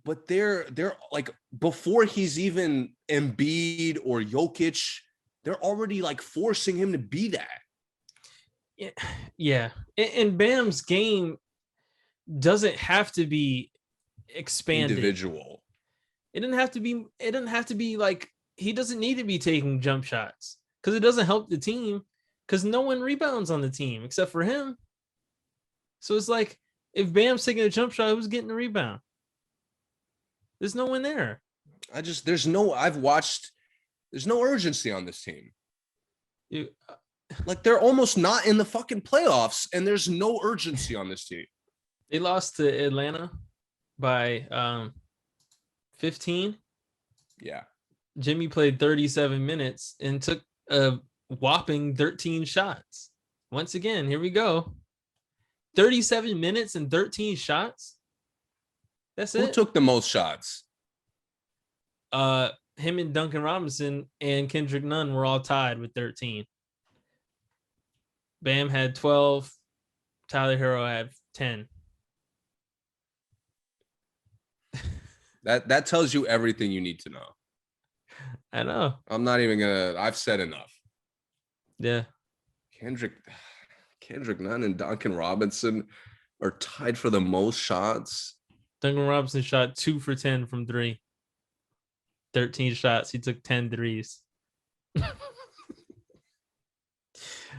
but they're like before he's even Embiid or Jokic, they're already like forcing him to be that. Yeah. And Bam's game doesn't have to be expanded. Individual. It doesn't have to be like he doesn't need to be taking jump shots because it doesn't help the team because no one rebounds on the team except for him. So it's like if Bam's taking a jump shot, who's getting the rebound? There's no one there. There's no urgency on this team. Like they're almost not in the fucking playoffs and there's no urgency on this team. They lost to Atlanta by 15. Yeah. Jimmy played 37 minutes and took a whopping 13 shots. Once again, here we go. 37 minutes and 13 shots. That's it. Who took the most shots? Him and Duncan Robinson and Kendrick Nunn were all tied with 13. Bam had 12. Tyler Herro had 10. That tells you everything you need to know. I know. I'm not even I've said enough. Yeah. Kendrick Nunn and Duncan Robinson are tied for the most shots. Duncan Robinson shot 2 for 10 from 3. 13 shots. He took 10 threes.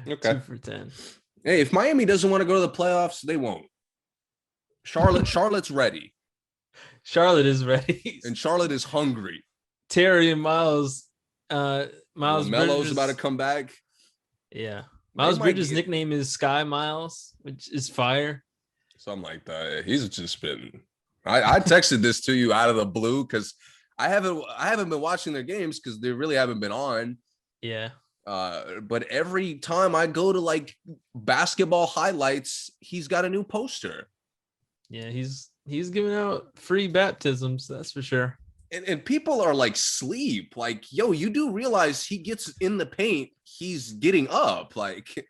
Okay. 2 for 10. Hey, if Miami doesn't want to go to the playoffs, they won't. Charlotte's ready. Charlotte is ready. And Charlotte is hungry. Terry and Miles Melo's Bridges, about to come back. Yeah. Miles Bridges' nickname is Sky Miles, which is fire. Something like that. He's just been I texted this to you out of the blue because I haven't been watching their games because they really haven't been on. Yeah. But every time I go to like basketball highlights, he's got a new poster. Yeah, he's giving out free baptisms, that's for sure. And people are like sleep. Like, yo, you do realize he gets in the paint, he's getting up. Like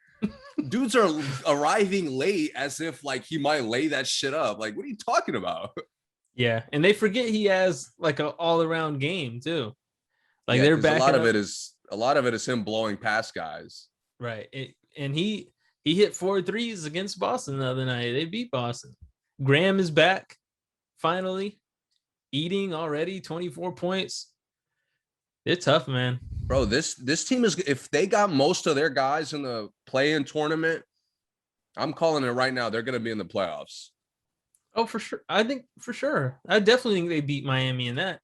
dudes are arriving late as if like he might lay that shit up. Like, what are you talking about? Yeah, and they forget he has like an all-around game too. Like yeah, they're back. A lot of it is him blowing past guys. Right. And he hit 4 threes against Boston the other night. They beat Boston. Graham is back finally. Eating already 24 points. They're tough, man. Bro, this team is, if they got most of their guys in the play-in tournament, I'm calling it right now, they're going to be in the playoffs. Oh, for sure. I think for sure. I definitely think they beat Miami in that.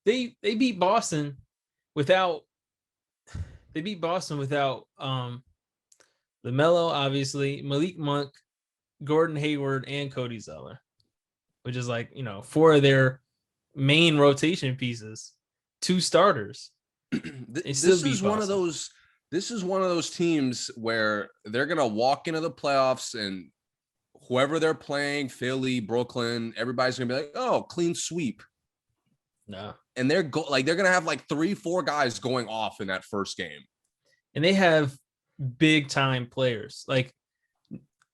They beat Boston without LaMelo, obviously, Malik Monk, Gordon Hayward, and Cody Zeller, which is like, 4 of their main rotation pieces. 2 starters. This is one of those. This is one of those teams where they're gonna walk into the playoffs and whoever they're playing, Philly, Brooklyn, everybody's gonna be like, "Oh, clean sweep." No, and they're gonna have like 3-4 guys going off in that first game, and they have big time players like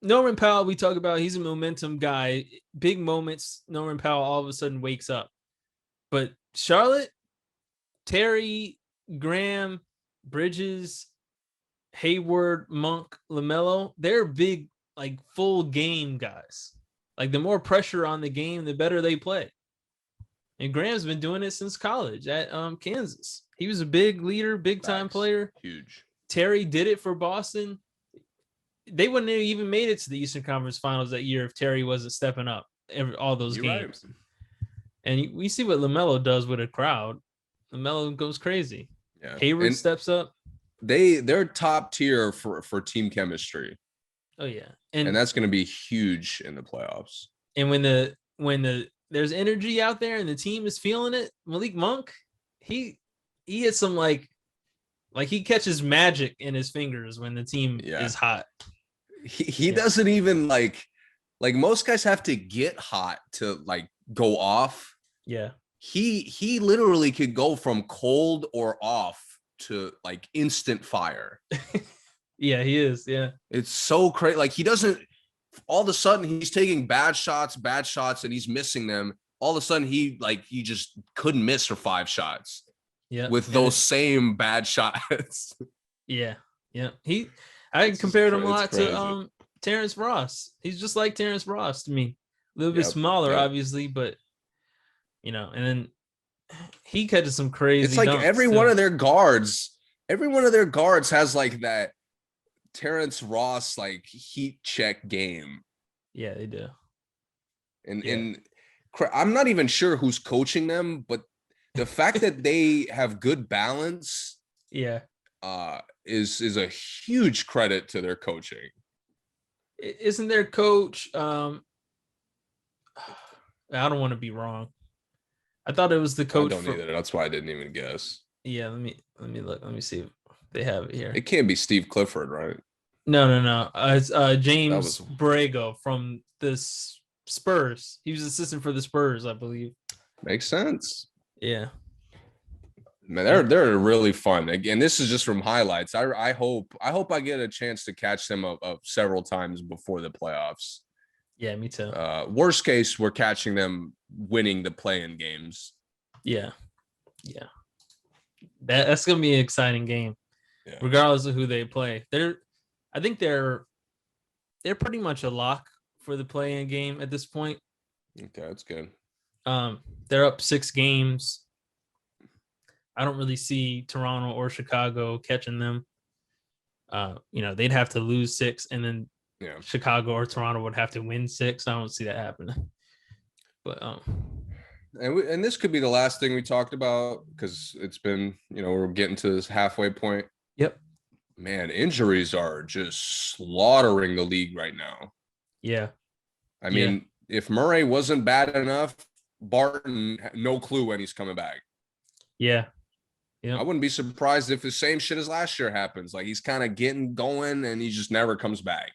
Norman Powell. We talk about he's a momentum guy. Big moments, Norman Powell all of a sudden wakes up. But Charlotte, Terry, Graham, Bridges, Hayward, Monk, LaMelo, they're big, like full game guys. Like the more pressure on the game, the better they play. And Graham's been doing it since college at Kansas. He was a big leader, big time player. Huge. Terry did it for Boston. They wouldn't have even made it to the Eastern Conference Finals that year if Terry wasn't stepping up all those games. Right. And we see what LaMelo does with a crowd. LaMelo goes crazy. Yeah. Hayward steps up. They're top tier for team chemistry. Oh yeah, and that's going to be huge in the playoffs. And when there's energy out there and the team is feeling it, Malik Monk, he has some like he catches magic in his fingers when the team is hot. He doesn't even like most guys have to get hot to like go off. Yeah. He literally could go from cold or off to like instant fire. Yeah, he is. Yeah. It's so crazy. Like he doesn't, all of a sudden he's taking bad shots and he's missing them. All of a sudden he just couldn't miss for 5 shots. Yeah. With those same bad shots. Yeah. Yeah. I compared him a lot to Terrence Ross. He's just like Terrence Ross to me. A little bit smaller, obviously, but and then he catches some crazy. It's like every one of their guards has like that Terrence Ross like heat check game. Yeah, they do. And I'm not even sure who's coaching them, but the fact that they have good balance, is a huge credit to their coaching. Isn't their coach? I don't want to be wrong. I thought it was the coach. I don't either. That's why I didn't even guess. Yeah, let me look. Let me see if they have it here. It can't be Steve Clifford, right? No. It's James Borrego from the Spurs. He was assistant for the Spurs, I believe. Makes sense. Yeah. Man, they're really fun. Again, this is just from highlights. I hope I get a chance to catch them several times before the playoffs. Yeah, me too. Worst case, we're catching them winning the play-in games. Yeah. That's gonna be an exciting game, regardless of who they play. I think they're pretty much a lock for the play-in game at this point. Okay, that's good. They're up 6 games. I don't really see Toronto or Chicago catching them. They'd have to lose 6, and then Chicago or Toronto would have to win 6. I don't see that happening. But and this could be the last thing we talked about because it's been, we're getting to this halfway point. Yep. Man, injuries are just slaughtering the league right now. Yeah. I mean, if Murray wasn't bad enough, Barton had no clue when he's coming back. Yeah. I wouldn't be surprised if the same shit as last year happens. Like he's kind of getting going and he just never comes back.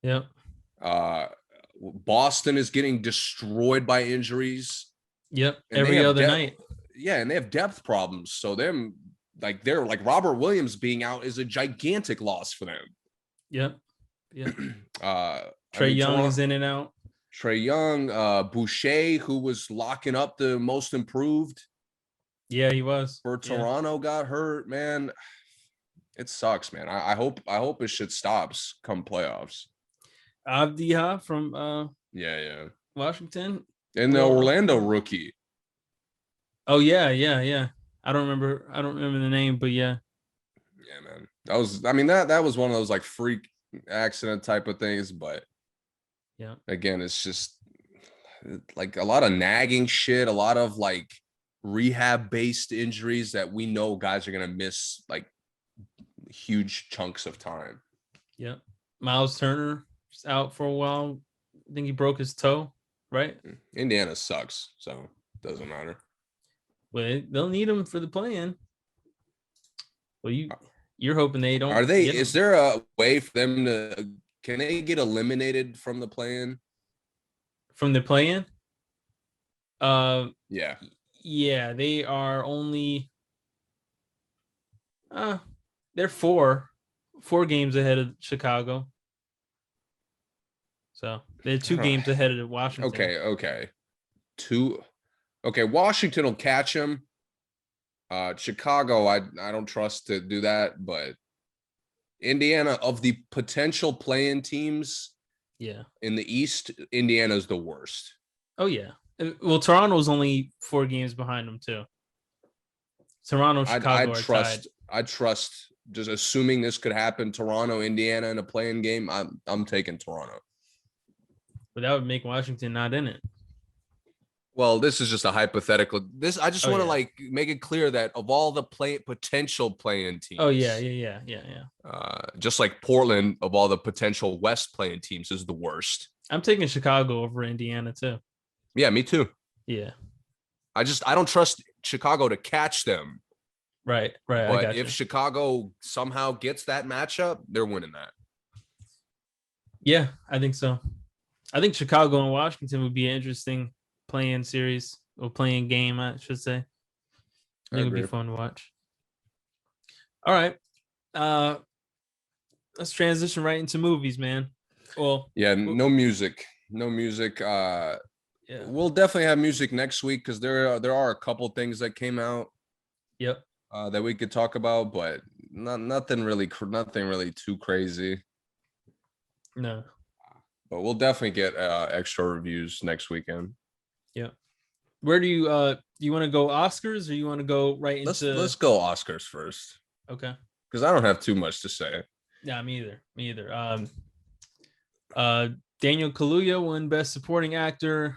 Yep. Boston is getting destroyed by injuries. Yep. Every other night. Yeah, and they have depth problems. So they're like Robert Williams being out is a gigantic loss for them. Yep. Yeah. Trae Young is in and out. Trae Young, Boucher, who was locking up the most improved. Yeah, he was. For Toronto got hurt, man. It sucks, man. I hope his shit stops come playoffs. Avdiha from Washington. And the Orlando rookie. Oh yeah. I don't remember the name, but yeah. Yeah, man. That was one of those like freak accident type of things, but again, it's just like a lot of nagging shit, a lot of like rehab based injuries that we know guys are gonna miss like huge chunks of time. Yeah. Miles Turner is out for a while. I think he broke his toe, right? Indiana sucks, so it doesn't matter. Well, they'll need him for the play-in. Well, you're hoping they don't. Are they? Is there a way for them to? Can they get eliminated from the play-in? From the play-in? Yeah. Yeah, they are only. They're four games ahead of Chicago. So they're 2 games ahead of Washington. Okay. 2. Okay, Washington will catch him. Chicago, I don't trust to do that, but Indiana, of the potential play-in teams, in the East, Indiana's the worst. Oh yeah. Well, Toronto's only 4 games behind them too. Toronto, Chicago are tied. I trust. Just assuming this could happen, Toronto, Indiana in a play-in game, I'm taking Toronto. But that would make Washington not in it. Well, this is just a hypothetical. I just want to make it clear that of all the potential play-in teams. Oh yeah. Just like Portland, of all the potential West play-in teams, is the worst. I'm taking Chicago over Indiana too. Yeah, me too. Yeah. I don't trust Chicago to catch them. Right. But if Chicago somehow gets that matchup, they're winning that. Yeah, I think so. I think Chicago and Washington would be an interesting play-in series or play-in game, I should say. I think it would be fun to watch. All right. Let's transition right into movies, man. Well, yeah, no music. We'll definitely have music next week because there are a couple things that came out. Yep. That we could talk about, but nothing really too crazy. No. But we'll definitely get extra reviews next weekend. Yeah. Where do you want to go, Oscars, or you want to go right into? Let's go Oscars first. Okay. Because I don't have too much to say. Yeah, me either. Daniel Kaluuya won Best Supporting Actor.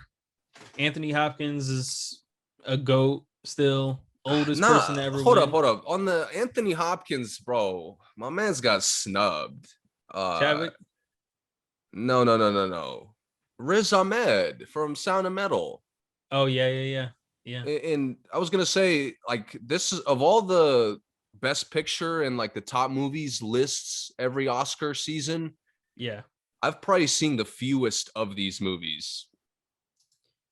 Anthony Hopkins is a GOAT still. Oldest person ever. Hold up. On the Anthony Hopkins, bro, my man's got snubbed. Chadwick? No. Riz Ahmed from Sound of Metal. Oh, yeah. And I was gonna say, like, this is of all the Best Picture and like the top movies lists every Oscar season. Yeah. I've probably seen the fewest of these movies.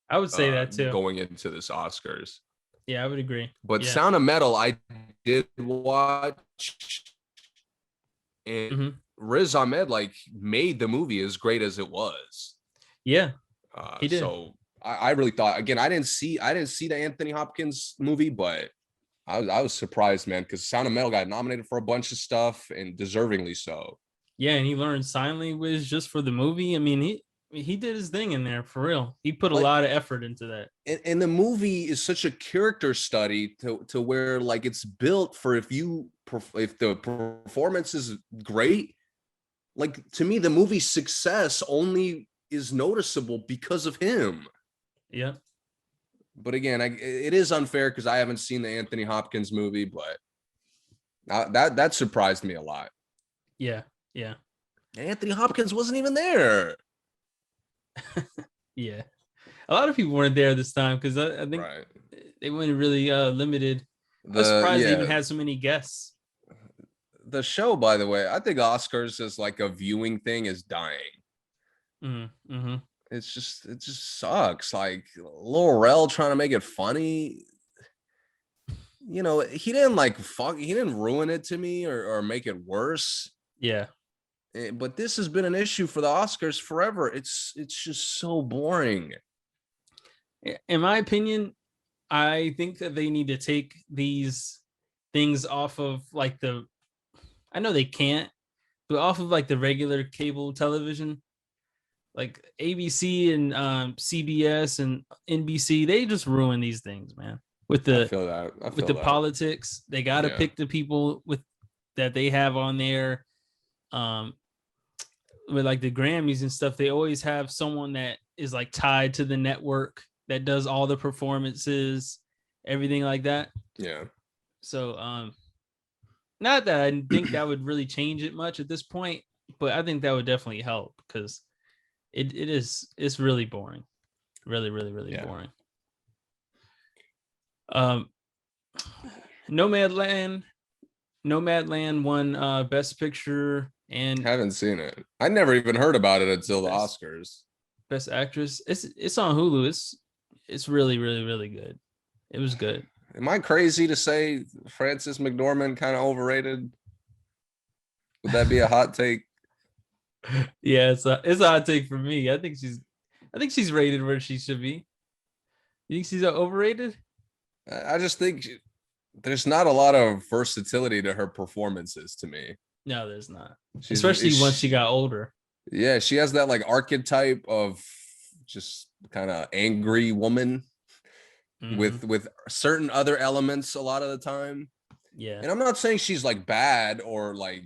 I would say that too. Going into this Oscars. Yeah, I would agree. But Sound of Metal, I did watch, and Riz Ahmed made the movie as great as it was. Yeah, he did. So I really thought. Again, I didn't see the Anthony Hopkins movie, but I was surprised, man, because Sound of Metal got nominated for a bunch of stuff and deservingly so. Yeah, and he learned sign language just for the movie. I mean, he did his thing in there for real. He put a lot of effort into that. And the movie is such a character study to where it's built for if the performance is great. To me, the movie's success only is noticeable because of him. Yeah. But again, it is unfair because I haven't seen the Anthony Hopkins movie, but that surprised me a lot. Yeah. Anthony Hopkins wasn't even there. Yeah, a lot of people weren't there this time because I think they weren't really limited. I was surprised they even had so many guests. The show, by the way, I think Oscars as a viewing thing is dying. Mm-hmm. It just sucks. Lil Rel trying to make it funny. He didn't ruin it to me or make it worse. Yeah. But this has been an issue for the Oscars forever. It's just so boring. In my opinion, I think that they need to take these things off of I know they can't, but off of the regular cable television, like ABC and CBS and NBC. They just ruin these things, man. With the politics, they got to pick the people that they have on there. With the Grammys and stuff, they always have someone that is tied to the network that does all the performances, everything like that. Yeah. So, not that I think that would really change it much at this point, but I think that would definitely help because it's really boring. Really, really, really boring. Nomadland won Best Picture and Haven't seen it. I never even heard about it until the Best- Oscars. Best Actress. It's on Hulu. It's really, really, really good. It was good. Am I crazy to say Frances McDormand kind of overrated? Would that be a hot take? Yeah, it's a hot take for me. I think she's rated where she should be. You think she's overrated? I just think there's not a lot of versatility to her performances to me. No, there's not. Especially once she got older. Yeah, she has that like archetype of just kind of angry woman with certain other elements a lot of the time. Yeah. And I'm not saying she's like bad or like,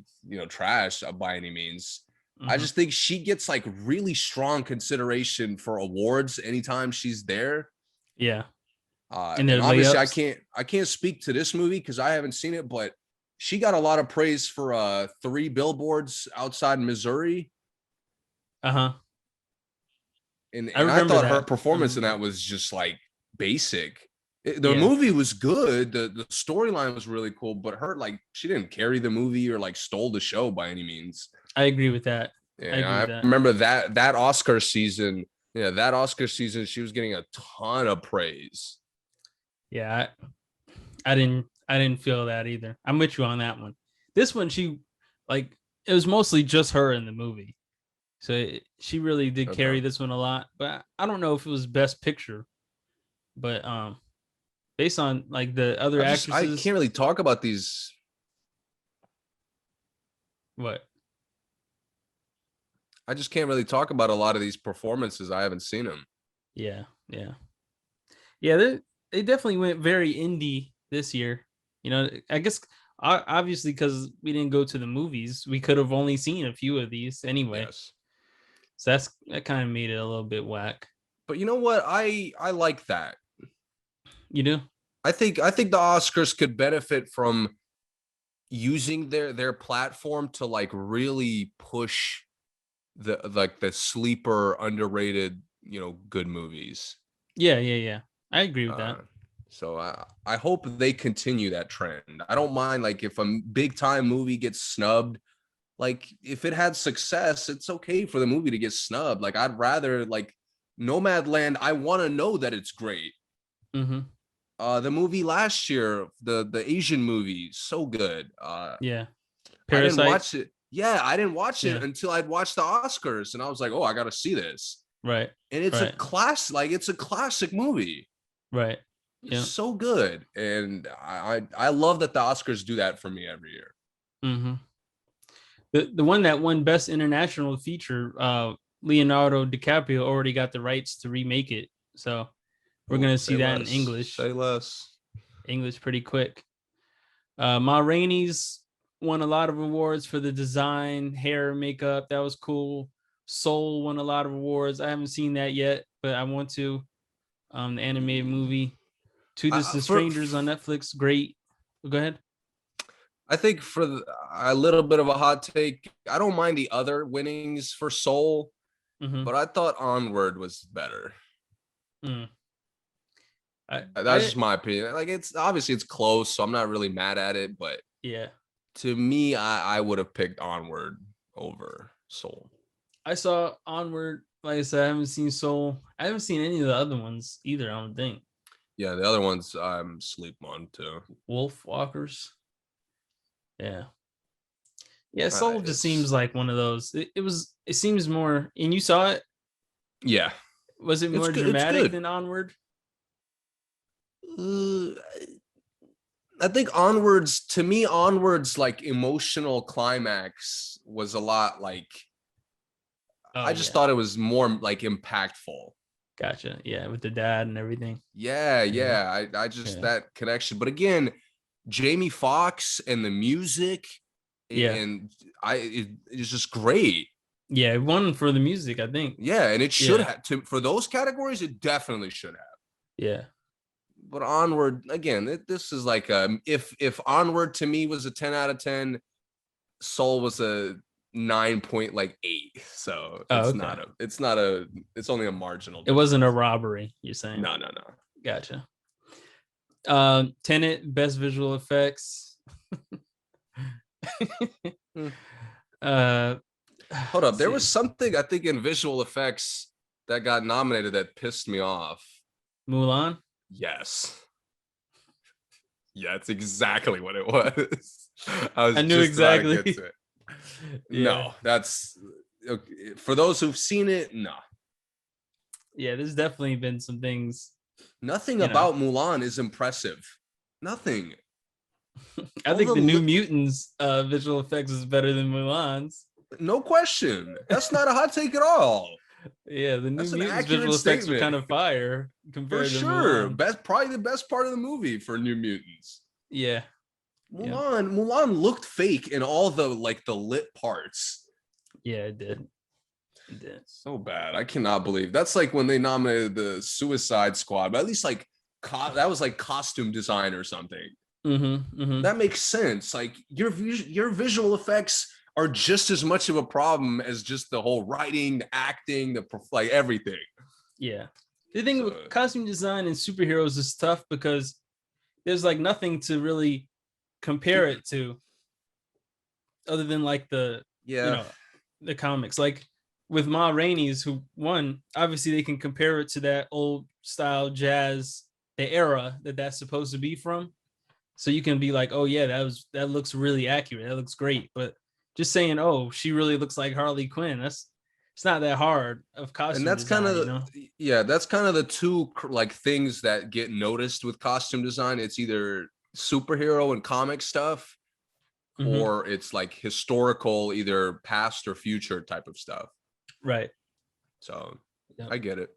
trash by any means. I just think she gets like really strong consideration for awards anytime she's there. Yeah. And obviously I can't speak to this movie because I haven't seen it, but she got a lot of praise for 3 Billboards Outside Missouri. Uh-huh. And I thought her performance in that was just like basic. The movie was good. The storyline was really cool, but her, like, she didn't carry the movie or like stole the show by any means. I agree with that. Yeah, I remember that Oscar season. Yeah, that Oscar season, she was getting a ton of praise. Yeah, I didn't feel that either. I'm with you on that one. This one, it was mostly just her in the movie, so she really did carry this one a lot. But I don't know if it was Best Picture, but based on like the other actresses, I can't really talk about these. What? I just can't really talk about a lot of these performances. I haven't seen them. Yeah. They definitely went very indie this year. I guess obviously because we didn't go to the movies, we could have only seen a few of these anyway. Yes. So that kind of made it a little bit whack. But you know what? I like that. You do? I think the Oscars could benefit from using their platform to like really push the sleeper underrated, good movies. Yeah. I agree with that. So I hope they continue that trend. I don't mind like if a big time movie gets snubbed, like if it had success, it's okay for the movie to get snubbed. Like I'd rather like Nomadland. I want to know that it's great. The movie last year, the Asian movie, so good. Yeah. Parasite. I didn't watch it. Yeah, I didn't watch it until I'd watched the Oscars, and I was like, "Oh, I got to see this." Right. And it's a classic. Like it's a classic movie. Right. Yeah. It's so good, and I love that the Oscars do that for me every year. The one that won Best International Feature, Leonardo DiCaprio already got the rights to remake it, so we're gonna see that in English. Say less. English pretty quick. Ma Rainey's won a lot of awards for the design, hair, makeup. That was cool. Soul won a lot of awards. I haven't seen that yet, but I want to. The animated movie. To This to Strangers on Netflix. Great. Go ahead. I think for a little bit of a hot take, I don't mind the other winnings for Soul, but I thought Onward was better. That's just my opinion. Like it's close, so I'm not really mad at it, but yeah. To me, I would have picked Onward over Soul. I saw Onward. Like I said, I haven't seen Soul. I haven't seen any of the other ones either, I don't think. Yeah, the other ones I'm sleep on too. Wolf Walkers. Yeah. Yeah, Soul just seems like one of those. It seems more, and you saw it? Yeah. Was it more dramatic than Onward? I think Onward's like emotional climax was a lot like I just thought it was more like impactful. Gotcha. Yeah, with the dad and everything. Yeah. I just that connection. But again, Jamie Foxx and the music, and it's just great. Yeah, it won for the music, I think. Yeah, and it should have for those categories. It definitely should have. Yeah. But Onward, again, this is like if Onward to me was a 10 out of 10, Soul was a 9.8. So it's only a marginal difference. It wasn't a robbery, you're saying? No. Gotcha. Tenet, best visual effects. Hold up, there was something I think in visual effects that got nominated that pissed me off. Mulan? Yes. Yeah, it's exactly what it was. I knew exactly. Trying to get to it. No, that's for those who've seen it. No. Yeah, there's definitely been some things. Nothing about Mulan is impressive. Nothing. I think the New Mutants visual effects is better than Mulan's. No question. That's not a hot take at all. Yeah, the New Mutants visual effects were kind of fire compared to Mulan. Probably the best part of the movie for New Mutants. Yeah. Mulan looked fake in all the lit parts. Yeah, it did. So bad. I cannot believe that's like when they nominated the Suicide Squad, but at least that was like costume design or something. That makes sense. Like your visual effects are just as much of a problem as just the whole writing, the acting, everything. Yeah. The thing with costume design and superheroes is tough because there's nothing to really compare it to other than the comics. Like with Ma Rainey's, who won, obviously they can compare it to that old style jazz, the era that's supposed to be from. So you can be like, oh yeah, that looks really accurate. That looks great. But just saying, oh, she really looks like Harley Quinn. It's not that hard of costume. And that's design, that's kind of the two things that get noticed with costume design. It's either superhero and comic stuff, or it's historical, either past or future type of stuff. Right. So I get it.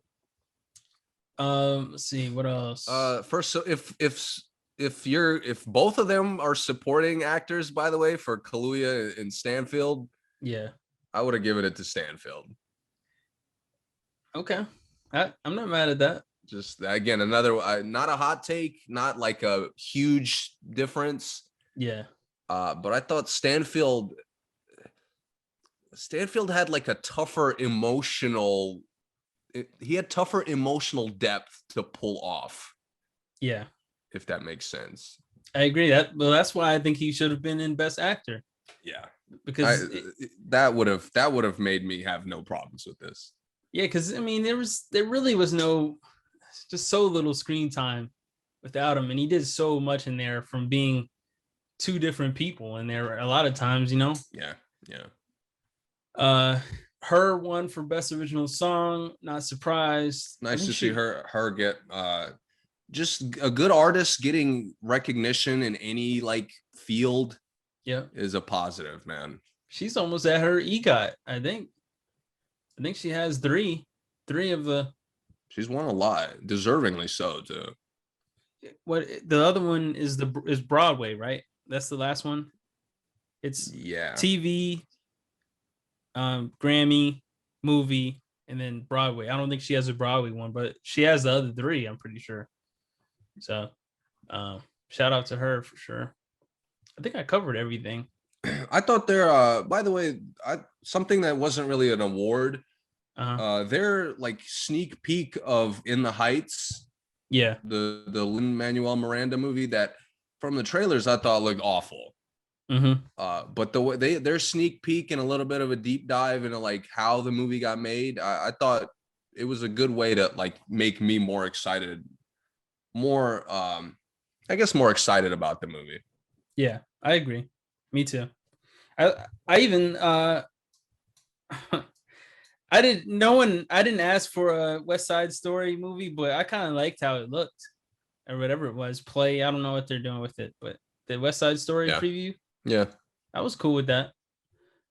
Let's see what else. First, so if both of them are supporting actors, by the way, for Kaluuya and Stanfield, I would have given it to Stanfield. Okay, I'm not mad at that. Just again, another not a hot take, not like a huge difference. Yeah. But I thought Stanfield had a tougher emotional. He had tougher emotional depth to pull off. Yeah. If that makes sense. I agree. That's why I think he should have been in Best Actor. Yeah. Because that would have made me have no problems with this. Yeah, because I mean there really was just so little screen time without him, and he did so much in there from being two different people in there a lot of times, Yeah. Her won for Best Original Song. Not surprised. Nice to see her get just a good artist getting recognition in any field. Yeah, is a positive, man. She's almost at her EGOT. I think she has three of the. She's won a lot, deservingly so too. What the other one is Broadway, right? That's the last one. It's TV, Grammy, movie, and then Broadway. I don't think she has a Broadway one, but she has the other three, I'm pretty sure. So shout out to her for sure. I think I covered everything. I thought by the way, something that wasn't really an award. Their sneak peek of In the Heights. Yeah. The Lin-Manuel Miranda movie that from the trailers I thought looked awful. But the way their sneak peek and a little bit of a deep dive into how the movie got made, I thought it was a good way to make me more excited, more excited about the movie. Yeah, I agree. Me too. I even I didn't ask for a West Side Story movie, but I kind of liked how it looked or whatever it was. Play. I don't know what they're doing with it, but the West Side Story preview. Yeah. I was cool with that.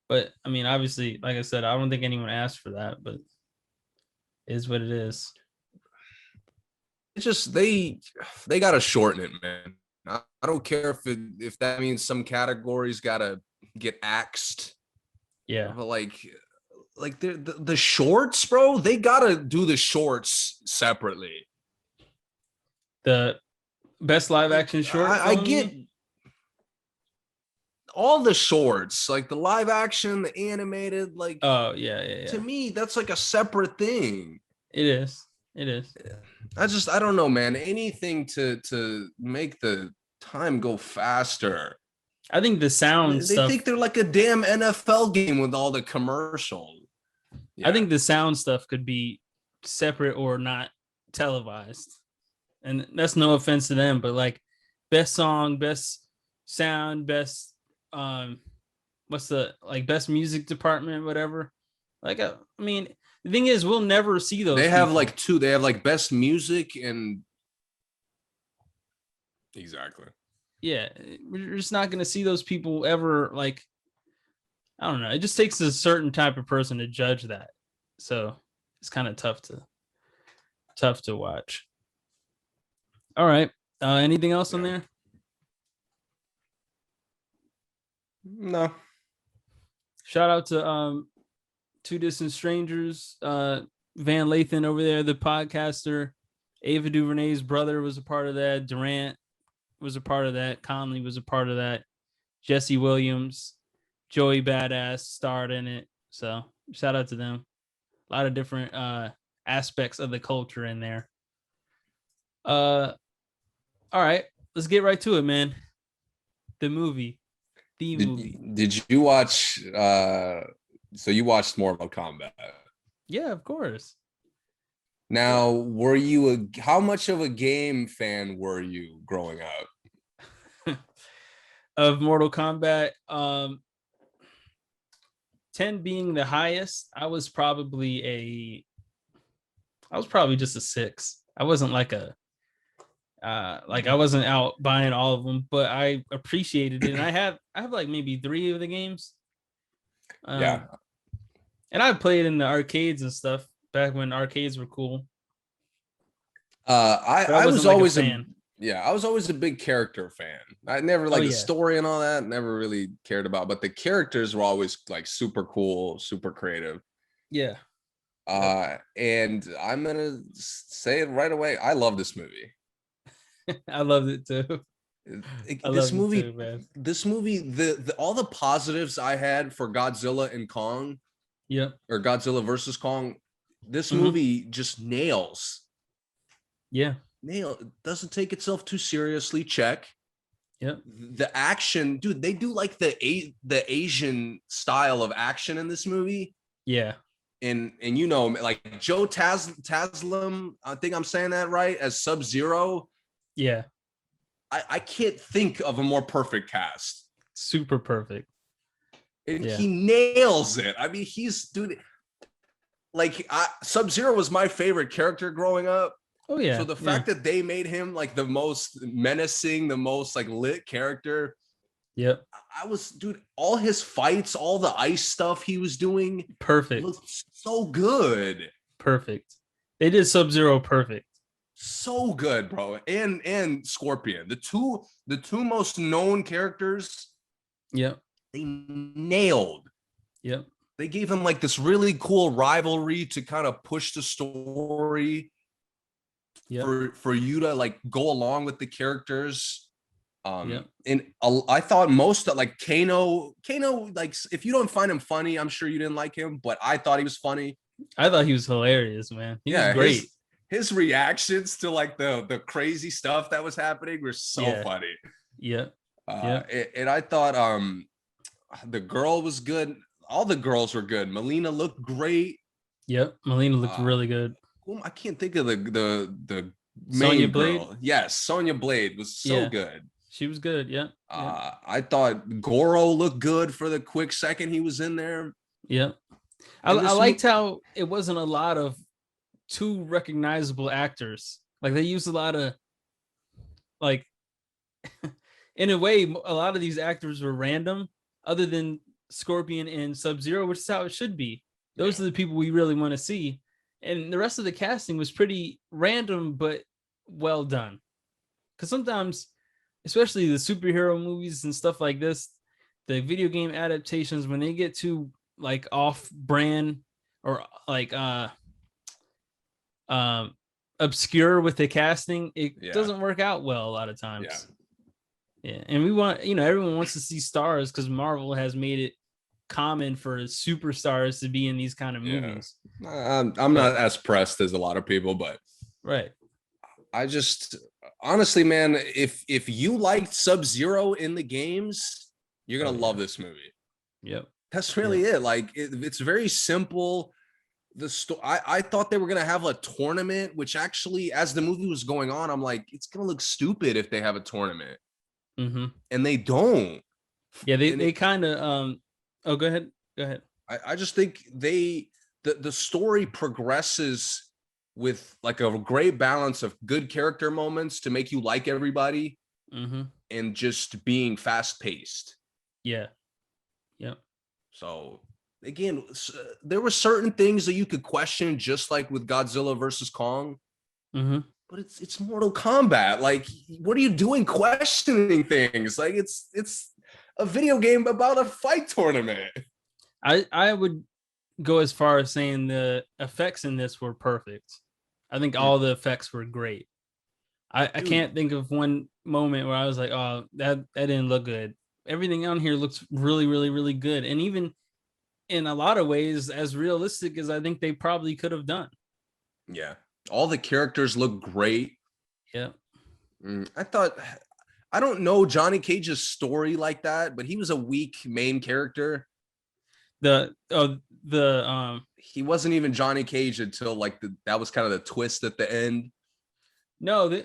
But I mean, obviously, like I said, I don't think anyone asked for that, but it is what it is. It's just they got to shorten it, man. I don't care if that means some categories got to get axed. Yeah. But the shorts, bro, they got to do the shorts separately. The best live action short. I get all the shorts, the live action, the animated, oh yeah. To me, that's a separate thing. It is. It is. I don't know, man. Anything to make the time go faster. I think the sound they stuff. think they're like a damn NFL game with all the commercials. Yeah. I think the sound stuff could be separate or not televised. And that's no offense to them, but like best song, best sound, best what's the like best music department, whatever. Like I mean, the thing is, we'll never see those. They have like two. They have like best music and exactly. Yeah, we're just not going to see those people ever. Like, I don't know. It just takes a certain type of person to judge that. So it's kind of tough to watch. All right. Anything else on there? No. Shout out to Two Distant Strangers, Van Lathan over there, the podcaster. Ava DuVernay's brother was a part of that. Durant was a part of that. Conley was a part of that. Jesse Williams, Joey Badass starred in it. So shout out to them. A lot of different aspects of the culture in there. All right, let's get right to it, man. The movie. Did you watch so you watched Mortal Kombat? Yeah, of course. Now, were you how much of a game fan were you growing up? Of Mortal Kombat, 10 being the highest, I was probably just a 6. I wasn't like I wasn't out buying all of them, but I appreciated it. And I have like maybe 3 of the games. Yeah. And I played in the arcades and stuff back when arcades were cool. I was always I was always a big character fan. I never the story and all that, never really cared about, but the characters were always like super cool, super creative. Yeah. And I'm gonna say it right away. I love this movie. I loved it too. This movie, the all the positives I had for Godzilla and Kong, or Godzilla versus Kong, this movie just nails. Yeah. Doesn't take itself too seriously. Check. Yep. The action, dude, they do like the Asian style of action in this movie. Yeah. And you know, like Joe Taslim, I think I'm saying that right, as Sub-Zero. Yeah. I can't think of a more perfect cast. Super perfect. And he nails it. I mean, Sub-Zero was my favorite character growing up. Oh yeah. So the fact that they made him like the most menacing, the most like lit character. Yep. All his fights, all the ice stuff he was doing. Perfect. Looked so good. Perfect. They did Sub-Zero perfect. So good, bro. And Scorpion. The two most known characters. Yep. They nailed. Yep. They gave him like this really cool rivalry to kind of push the story. For you to like go along with the characters. And I thought most of like Kano, like if you don't find him funny, I'm sure you didn't like him, but I thought he was funny. I thought he was hilarious, man. He was great. His reactions to like the crazy stuff that was happening were so funny. Yeah. And I thought the girl was good. All the girls were good. Melina looked great. Yep. Melina looked really good. I can't think of the main Sonya girl. Blade? Yes, Sonya Blade was so good. She was good, yeah. I thought Goro looked good for the quick second he was in there. Yeah. I liked how it wasn't a lot of too recognizable actors. Like they used a lot of like in a way, a lot of these actors were random, other than Scorpion and Sub-Zero, which is how it should be. Those are the people we really want to see. And the rest of the casting was pretty random, but well done. Because sometimes, especially the superhero movies and stuff like this, the video game adaptations, when they get too like off brand or like obscure with the casting, it doesn't work out well a lot of times. Yeah. And we want, everyone wants to see stars because Marvel has made it common for superstars to be in these kind of movies. I'm not as pressed as a lot of people, but right. I just honestly, man, if you liked Sub-Zero in the games, you're gonna love this movie. Yep. That's really it. Like it's very simple. I thought they were gonna have a tournament, which actually, as the movie was going on, I'm like, it's gonna look stupid if they have a tournament, and they don't. Yeah, they kind of. Oh, go ahead. I just think the story progresses with like a great balance of good character moments to make you like everybody, and just being fast paced. Yeah. Yep. So again, there were certain things that you could question, just like with Godzilla versus Kong. But it's Mortal Kombat. Like, what are you doing questioning things? Like, it's a video game about a fight tournament. I would go as far as saying the effects in this were perfect. I think all the effects were great. I can't think of one moment where I was like, oh, that didn't look good. Everything on here looks really, really, really good. And even in a lot of ways, as realistic as I think they probably could have done. Yeah. All the characters look great. Yeah. I don't know Johnny Cage's story like that, but he was a weak main character. He wasn't even Johnny Cage until like that was kind of the twist at the end. No, they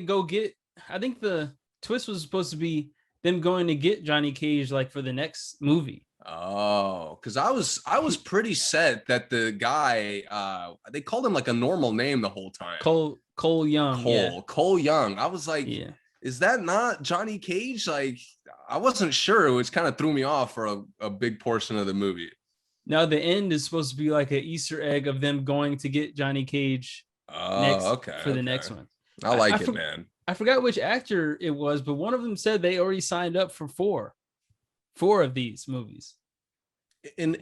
go get. I think the twist was supposed to be them going to get Johnny Cage like for the next movie. Oh, because I was pretty set that the guy they called him like a normal name the whole time. Cole Young. Cole Young. I was like, is that not Johnny Cage? Like, I wasn't sure, which kind of threw me off for a big portion of the movie. Now the end is supposed to be like an Easter egg of them going to get Johnny Cage for the next one. I like it, man. I forgot which actor it was, but one of them said they already signed up for four of these movies. And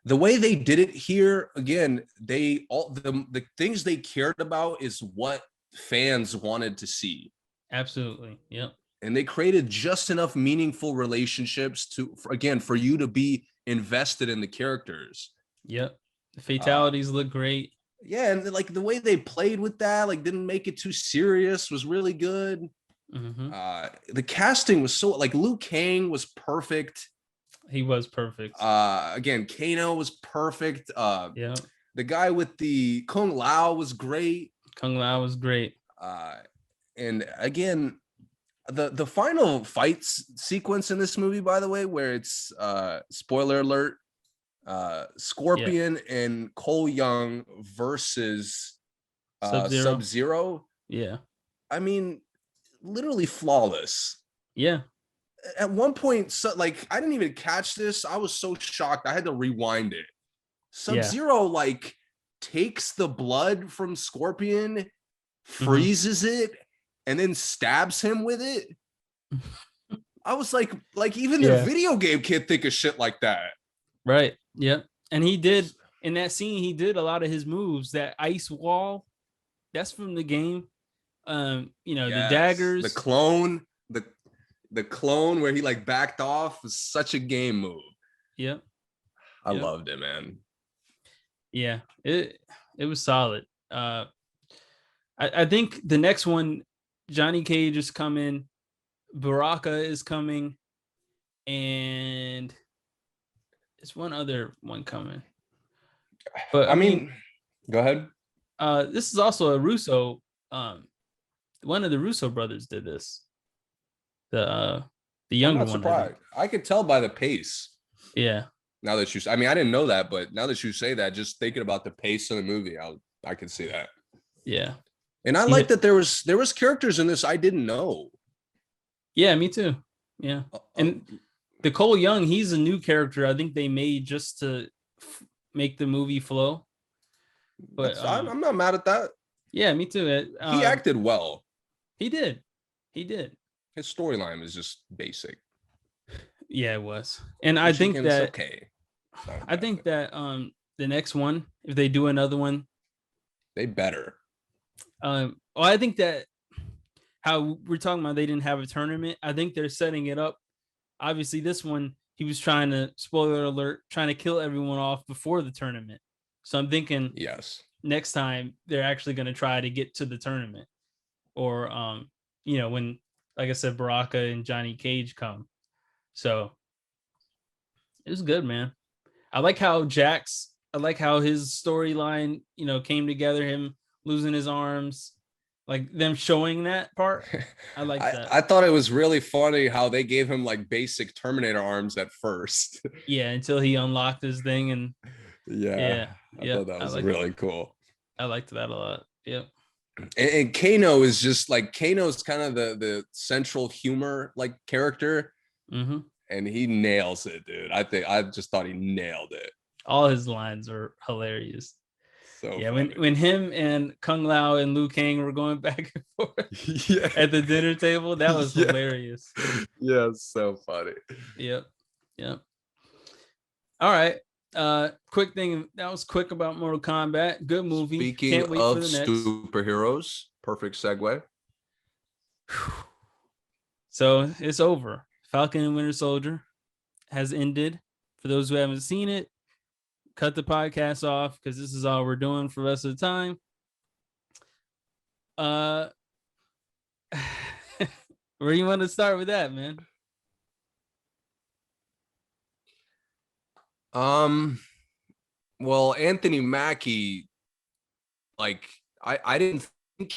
the way they did it here, again, the things they cared about is what fans wanted to see. Absolutely. Yep. And they created just enough meaningful relationships for you to be invested in the characters. Yep. The fatalities look great. Yeah, and like the way they played with that, like didn't make it too serious, was really good. The casting was so like Liu Kang was perfect. He was perfect. Again, Kano was perfect. The guy with the Kung Lao was great. And again, the final fight sequence in this movie, by the way, where it's spoiler alert, Scorpion and Cole Young versus Sub-Zero. Yeah. I mean, literally flawless. Yeah. At one point, like, I didn't even catch this. I was so shocked. I had to rewind it. Sub-Zero, like, takes the blood from Scorpion, freezes it, and then stabs him with it. I was like even the video game can't think of shit like that. Right. Yep. And he did in that scene. He did a lot of his moves. That ice wall, that's from the game. The daggers, the clone where he like backed off was such a game move. Yep. I loved it, man. Yeah, it was solid. I think the next one, Johnny Cage is coming, Baraka is coming, and there's one other one coming. But I mean, go ahead. This is also a Russo. One of the Russo brothers did this. The younger one. I could tell by the pace. Yeah. Now that I didn't know that, but now that you say that, just thinking about the pace of the movie, I can see that. Yeah. And I like that there was characters in this I didn't know. Yeah, me too. Yeah. And the Cole Young, he's a new character I think they made just to make the movie flow. But I'm not mad at that. Yeah, me too. He acted well. He did. His storyline was just basic. Yeah, it was. And I think that the next one, if they do another one, they better. I think that how we're talking about they didn't have a tournament. I think they're setting it up. Obviously, this one he was trying to, spoiler alert, trying to kill everyone off before the tournament. So I'm thinking, yes, next time they're actually going to try to get to the tournament, or when, like I said, Baraka and Johnny Cage come. So it was good, man. I like how his storyline, came together, him losing his arms, like them showing that part. I like that. I thought it was really funny how they gave him like basic Terminator arms at first. Yeah, until he unlocked his thing, and I thought that was really cool. I liked that a lot. Yep. And Kano is just like, Kano's kind of the central humor like character. Mm-hmm. And he nails it, dude. I just thought he nailed it. All his lines are hilarious. So yeah, funny. when him and Kung Lao and Liu Kang were going back and forth at the dinner table, that was hilarious. Yeah, so funny. Yep. All right. Quick thing that was quick about Mortal Kombat. Good movie. Speaking Can't wait of for the next. Superheroes, perfect segue. So it's over. Falcon and Winter Soldier has ended. For those who haven't seen it, cut the podcast off because this is all we're doing for the rest of the time. Where do you want to start with that, man? Well, Anthony Mackie, like I didn't think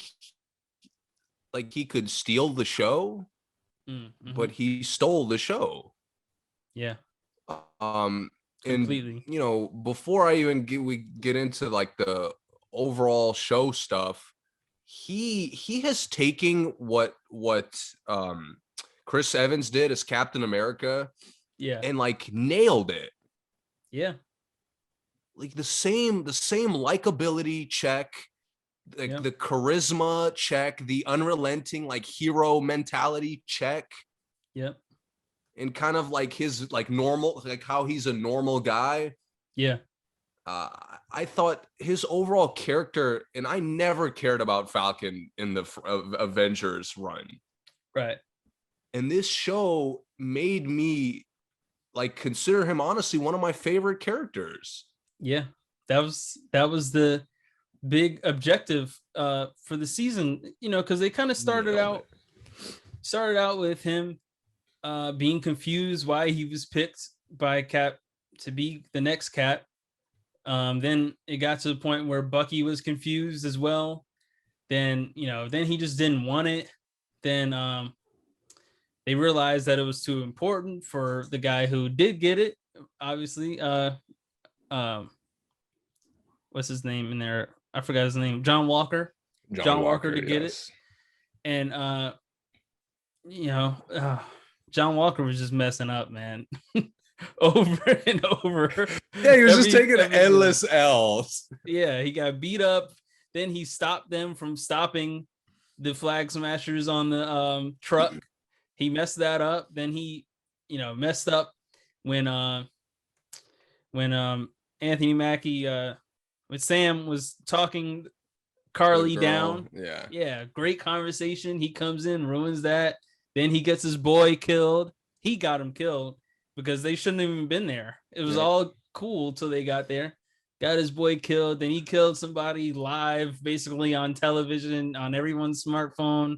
like he could steal the show, but he stole the show. Yeah. Completely. And before I even get into like the overall show stuff, he has taken what Chris Evans did as Captain America, and like nailed it. Yeah. Like the same likability check, like the charisma check, the unrelenting like hero mentality check. Yep. And kind of like his like normal, like how he's a normal guy. Yeah. I thought his overall character, and I never cared about Falcon in the Avengers run. Right. And this show made me like consider him honestly one of my favorite characters. Yeah. That was the big objective for the season, because they kind of started out with him being confused why he was picked by Cap to be the next Cap. Then it got to the point where Bucky was confused as well. Then he just didn't want it. Then they realized that it was too important for the guy who did get it. Obviously, what's his name in there? I forgot his name. John Walker. John Walker to get it. And John Walker was just messing up, man. Over and over. Yeah, he was just taking endless L's. Yeah, he got beat up. Then he stopped them from stopping the Flag Smashers on the truck. He messed that up. Then he, messed up when Anthony Mackie when Sam was talking Carly down. Yeah, great conversation. He comes in, ruins that. Then he gets his boy killed. He got him killed because they shouldn't have even been there. It was all cool till they got there. Got his boy killed. Then he killed somebody live, basically on television, on everyone's smartphone.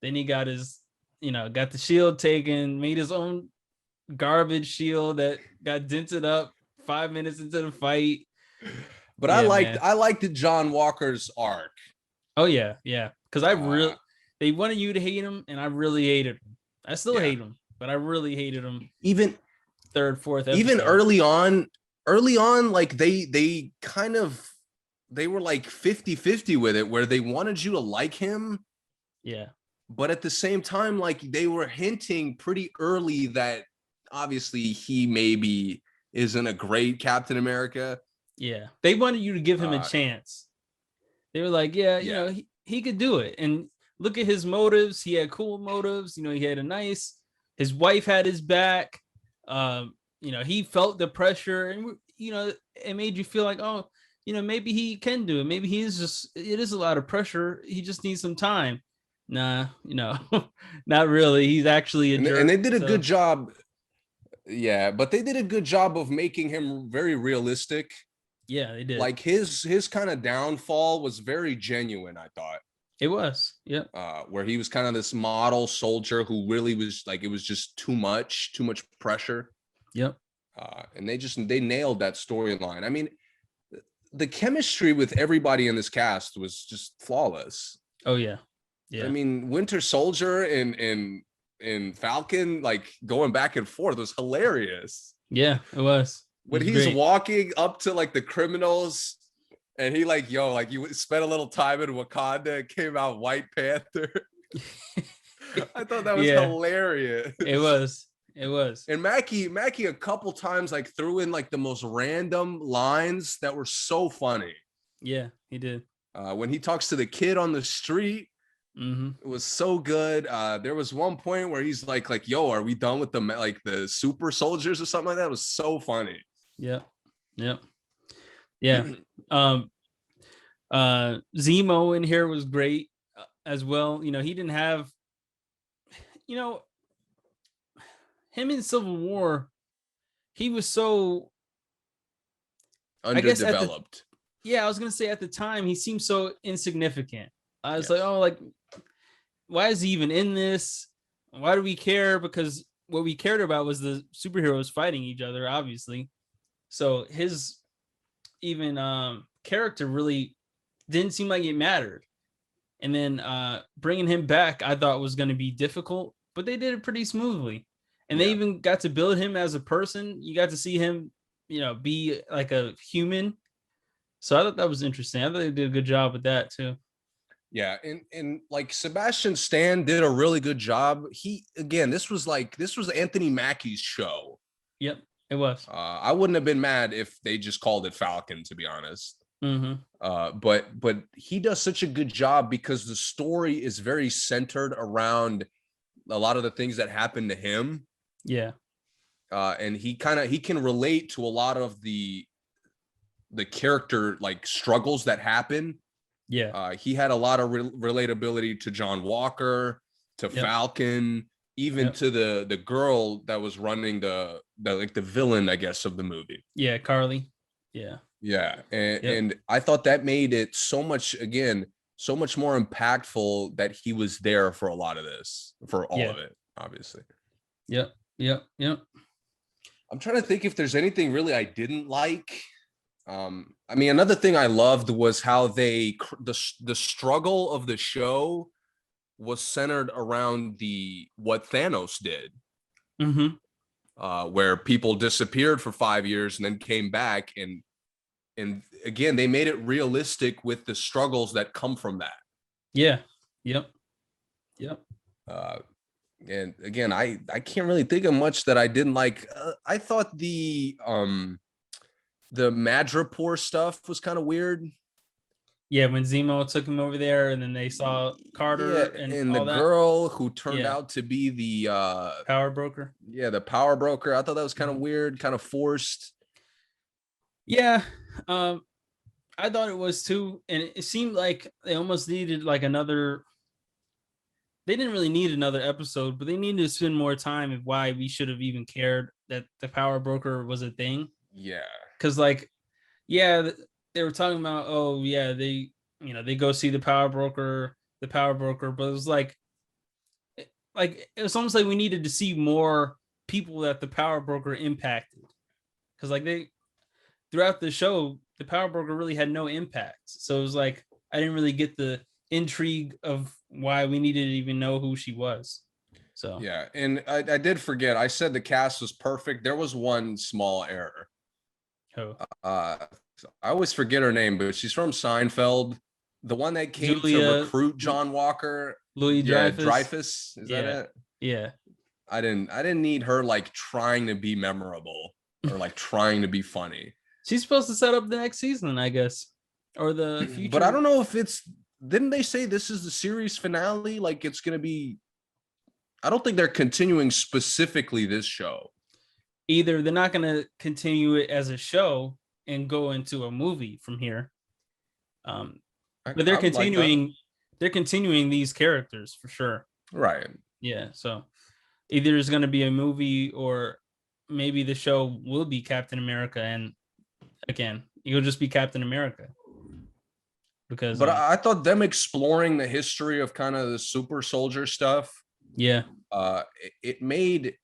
Then he got his, got the shield taken, made his own garbage shield that got dented up 5 minutes into the fight. But I liked John Walker's arc. Oh yeah. Because they wanted you to hate him, and I really hated him. I still hate him, but I really hated him. Even third, fourth episode. Even early on, like they were like 50-50 with it, where they wanted you to like him. Yeah. But at the same time, like they were hinting pretty early that obviously he maybe isn't a great Captain America. Yeah. They wanted you to give him a chance. They were like, he could do it. And look at his motives. He had cool motives. He had his wife had his back. He felt the pressure, and it made you feel like, oh, maybe he can do it. Maybe it is a lot of pressure. He just needs some time. Nah, not really. He's actually a jerk. And they did a good job. Yeah, but they did a good job of making him very realistic. Yeah, they did. Like his kind of downfall was very genuine, I thought. It was. Yep. Where he was kind of this model soldier who really was like, it was just too much pressure. Yep. And they nailed that storyline. I mean, the chemistry with everybody in this cast was just flawless. Oh yeah. Yeah. I mean, Winter Soldier and Falcon, like going back and forth, was hilarious. Yeah, it was. When he's walking up to like the criminals and he like, yo, like you spent a little time in Wakanda and came out White Panther. I thought that was hilarious. It was. And Mackie a couple times like threw in like the most random lines that were so funny. Yeah, he did. When he talks to the kid on the street, it was so good. There was one point where he's like, yo, are we done with the super soldiers or something like that? It was so funny. Yeah. Zemo in here was great as well. You know, he didn't have, you know, him in Civil War, he was so underdeveloped. I was gonna say at the time he seemed so insignificant. I was like, oh, like, why is he even in this? Why do we care? Because what we cared about was the superheroes fighting each other, obviously. So his even character really didn't seem like it mattered. And then bringing him back, I thought was going to be difficult, but they did it pretty smoothly. And they even got to build him as a person. You got to see him, you know, be like a human. So I thought that was interesting. I thought they did a good job with that too. Yeah, and like Sebastian Stan did a really good job. This was Anthony Mackie's show. Yep, it was. I wouldn't have been mad if they just called it Falcon, to be honest. But he does such a good job because the story is very centered around a lot of the things that happened to him. Yeah. And he can relate to a lot of the character like struggles that happen. Yeah. He had a lot of relatability to John Walker, to Falcon, even to the girl that was running the villain, I guess, of the movie. Yeah, Carly. Yeah. Yeah. And I thought that made it so much more impactful that he was there for a lot of this, for all of it, obviously. Yep. I'm trying to think if there's anything really I didn't like. I mean, another thing I loved was how the struggle of the show was centered around what Thanos did, where people disappeared for 5 years and then came back, and again they made it realistic with the struggles that come from that. Yeah. Yep. And again, I can't really think of much that I didn't like. I thought the Madripoor stuff was kind of weird. Yeah, when Zemo took him over there, and then they saw Carter and the girl who turned out to be the power broker. Yeah, the power broker. I thought that was kind of weird, kind of forced. Yeah, I thought it was too, and it seemed like they almost needed like another. They didn't really need another episode, but they needed to spend more time of why we should have even cared that the power broker was a thing. Yeah. Because like, they were talking about, they go see the power broker, but it was like it was almost like we needed to see more people that the power broker impacted. Because like throughout the show, the power broker really had no impact. So it was like, I didn't really get the intrigue of why we needed to even know who she was. So yeah, and I did forget. I said the cast was perfect. There was one small error. Oh. I always forget her name, but she's from Seinfeld. The one that came to recruit John Walker. Louis Dreyfus. Is that it? Yeah. I didn't need her like trying to be memorable or like trying to be funny. She's supposed to set up the next season, I guess, or the future. But I don't know if it's. Didn't they say this is the series finale? Like it's going to be. I don't think they're continuing specifically this show. Either they're not going to continue it as a show and go into a movie from here. But they're continuing. They're continuing these characters for sure. Right. Yeah. So either there's going to be a movie, or maybe the show will be Captain America and again. He'll just be Captain America. Because, but I thought them exploring the history of kind of the super soldier stuff. Yeah. It made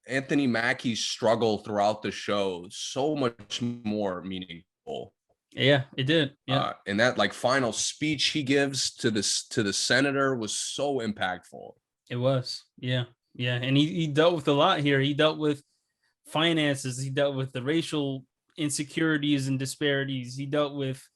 Anthony Mackie's struggle throughout the show so much more meaningful. Yeah, it did. Yeah. And that like final speech he gives to the senator was so impactful. It was. Yeah. Yeah. And he dealt with a lot here. He dealt with finances. He dealt with the racial insecurities and disparities. He dealt with,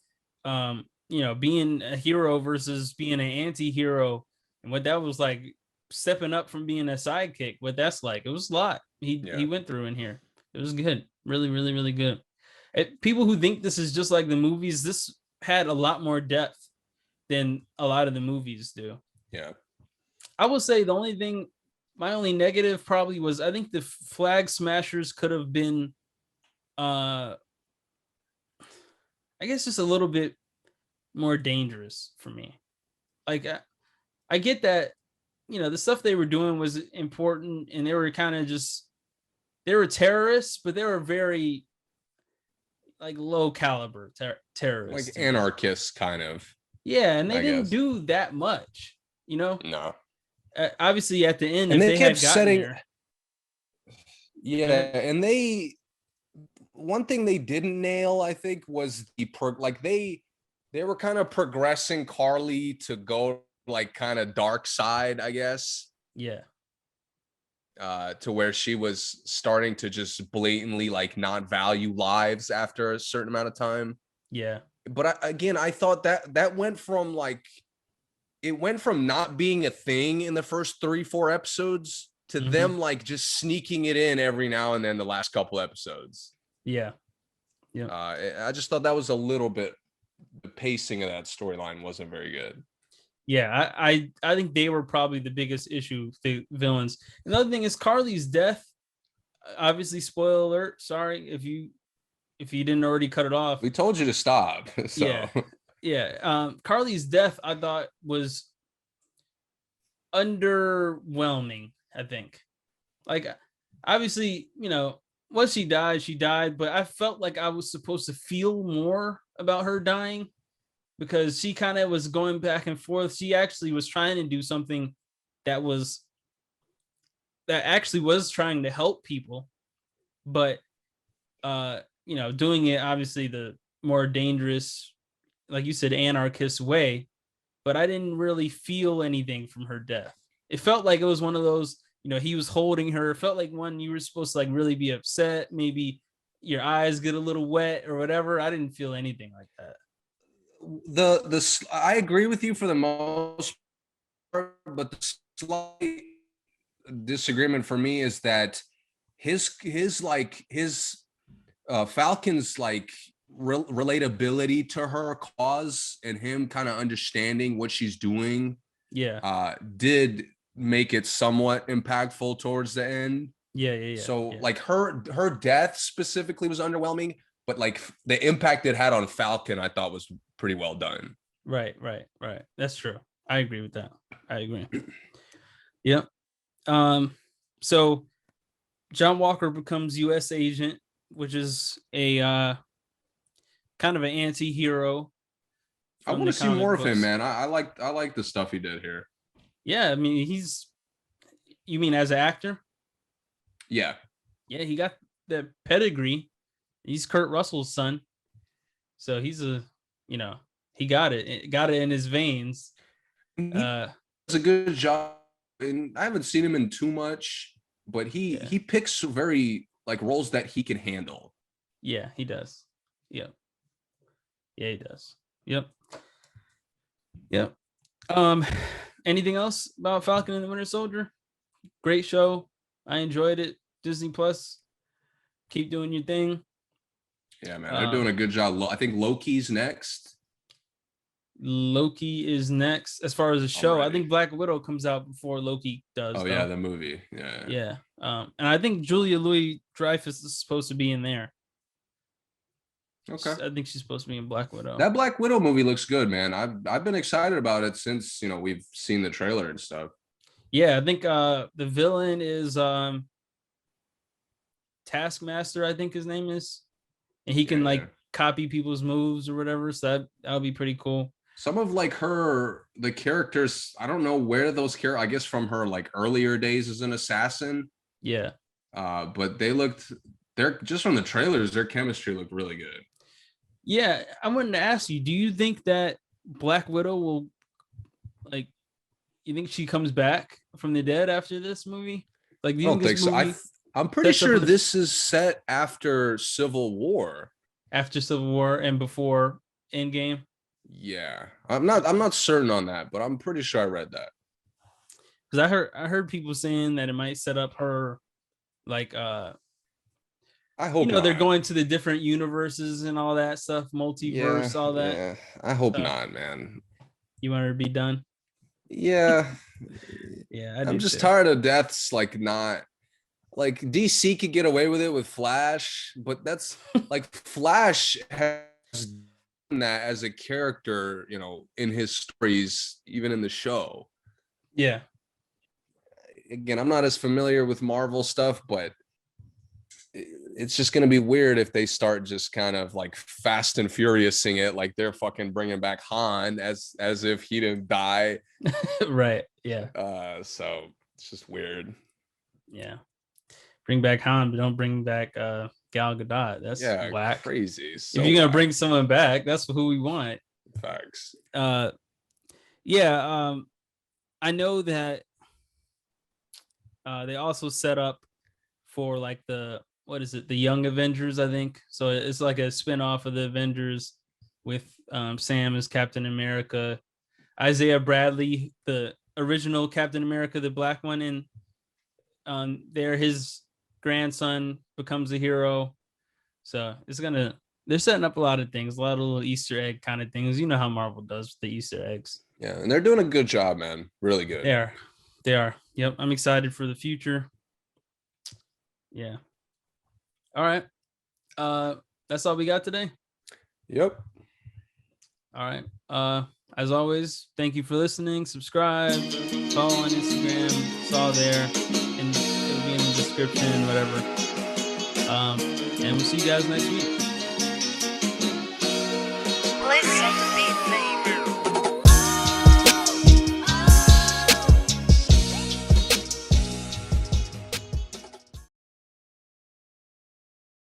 being a hero versus being an anti-hero, and what that was like, stepping up from being a sidekick. What that's like. It was a lot he went through in here. It was good. Really, really, really good. People who think this is just like the movies, this had a lot more depth than a lot of the movies do. Yeah. I will say my only negative probably was, I think the flag smashers could have been, I guess, just a little bit more dangerous for me. Like, I get that, the stuff they were doing was important, and they were kind of they were terrorists, but they were very like low caliber terrorists, like anarchists kind of. Yeah, and they didn't do that much, No. Obviously at the end, and if they kept setting there, and one thing they didn't nail, I think, was they were kind of progressing Carly to go like kind of dark side, I guess. Yeah. To where she was starting to just blatantly like not value lives after a certain amount of time. Yeah. But I thought that went from not being a thing in the first 3-4 episodes to them like just sneaking it in every now and then the last couple episodes. Yeah. Yeah. I just thought that was a little bit, the pacing of that storyline wasn't very good. Yeah, I think they were probably the biggest issue, the villains. Another thing is Carly's death. Obviously, spoiler alert. Sorry if you didn't already cut it off. We told you to stop. So. Yeah. Carly's death, I thought, was underwhelming. I think, like, obviously, once she died, but I felt like I was supposed to feel more about her dying, because she kind of was going back and forth. She actually was trying to do something that actually was trying to help people, but doing it obviously the more dangerous, like you said, anarchist way. But I didn't really feel anything from her death. It felt like it was one of those, he was holding her. It felt like one you were supposed to like really be upset. Maybe your eyes get a little wet or whatever. I didn't feel anything like that. I agree with you for the most part, but the slight disagreement for me is that his Falcon's like relatability to her cause and him kind of understanding what she's doing did make it somewhat impactful towards the end. So like her death specifically was underwhelming, but like the impact it had on Falcon, I thought was pretty well done. Right. That's true. I agree with that. I agree. Yep. So John Walker becomes U.S. agent, which is a kind of an anti-hero. I want to see more of him, man. I like the stuff he did here. Yeah, I mean, you mean as an actor? Yeah, he got the pedigree. He's Kurt Russell's son, so he's he got it in his veins. It's a good job, and I haven't seen him in too much, but he picks very like roles that he can handle. Yeah, he does. Yep. Yeah, he does. Yep. Anything else about Falcon and the Winter Soldier? Great show. I enjoyed it. Disney Plus. Keep doing your thing. Yeah, man, they're doing a good job. I think Loki's next. Loki is next as far as the show. Already. I think Black Widow comes out before Loki does. Yeah, the movie. Yeah. And I think Julia Louis-Dreyfus is supposed to be in there. Okay. I think she's supposed to be in Black Widow. That Black Widow movie looks good, man. I've been excited about it since we've seen the trailer and stuff. Yeah, I think the villain is Taskmaster, I think his name is, and he can like copy people's moves or whatever. So that'll be pretty cool. Some of like the characters, I don't know where those characters, I guess from her like earlier days as an assassin. Yeah. But they're just from the trailers, their chemistry looked really good. Yeah. I wanted to ask you, do you think that Black Widow will, like, you think she comes back from the dead after this movie? Like, do you I don't think so. I'm pretty sure this is set after Civil War. After Civil War and before Endgame? Yeah. I'm not certain on that, but I'm pretty sure I read that. Because I heard people saying that it might set up her like I hope they're going to the different universes and all that stuff, multiverse, all that. Yeah, I hope not, man. You want her to be done? Yeah. Yeah, I'm just tired of deaths. Like, not like DC could get away with it with Flash, but that's like Flash has done that as a character, in his stories, even in the show. Yeah. Again, I'm not as familiar with Marvel stuff, but it's just going to be weird if they start just kind of like Fast and Furiousing it, like they're fucking bringing back Han as if he didn't die. Right. Yeah. So it's just weird. Yeah. Bring back Han, but don't bring back Gal Gadot. That's whack. Crazy. So if you're gonna bring someone back, that's who we want. Facts. Yeah. I know that they also set up for like the Young Avengers, I think. So it's like a spin-off of the Avengers with Sam as Captain America, Isaiah Bradley, the original Captain America, the black one, and his grandson becomes a hero. So they're setting up a lot of things, a lot of little Easter egg kind of things. You know how Marvel does with the Easter eggs. Yeah, and they're doing a good job, man. Really good. They are. Yep, I'm excited for the future. Yeah. All right. That's all we got today. Yep. All right. As always, thank you for listening. Subscribe, follow on Instagram. It's all there, and it'll be in the description, whatever. And we'll see you guys next week.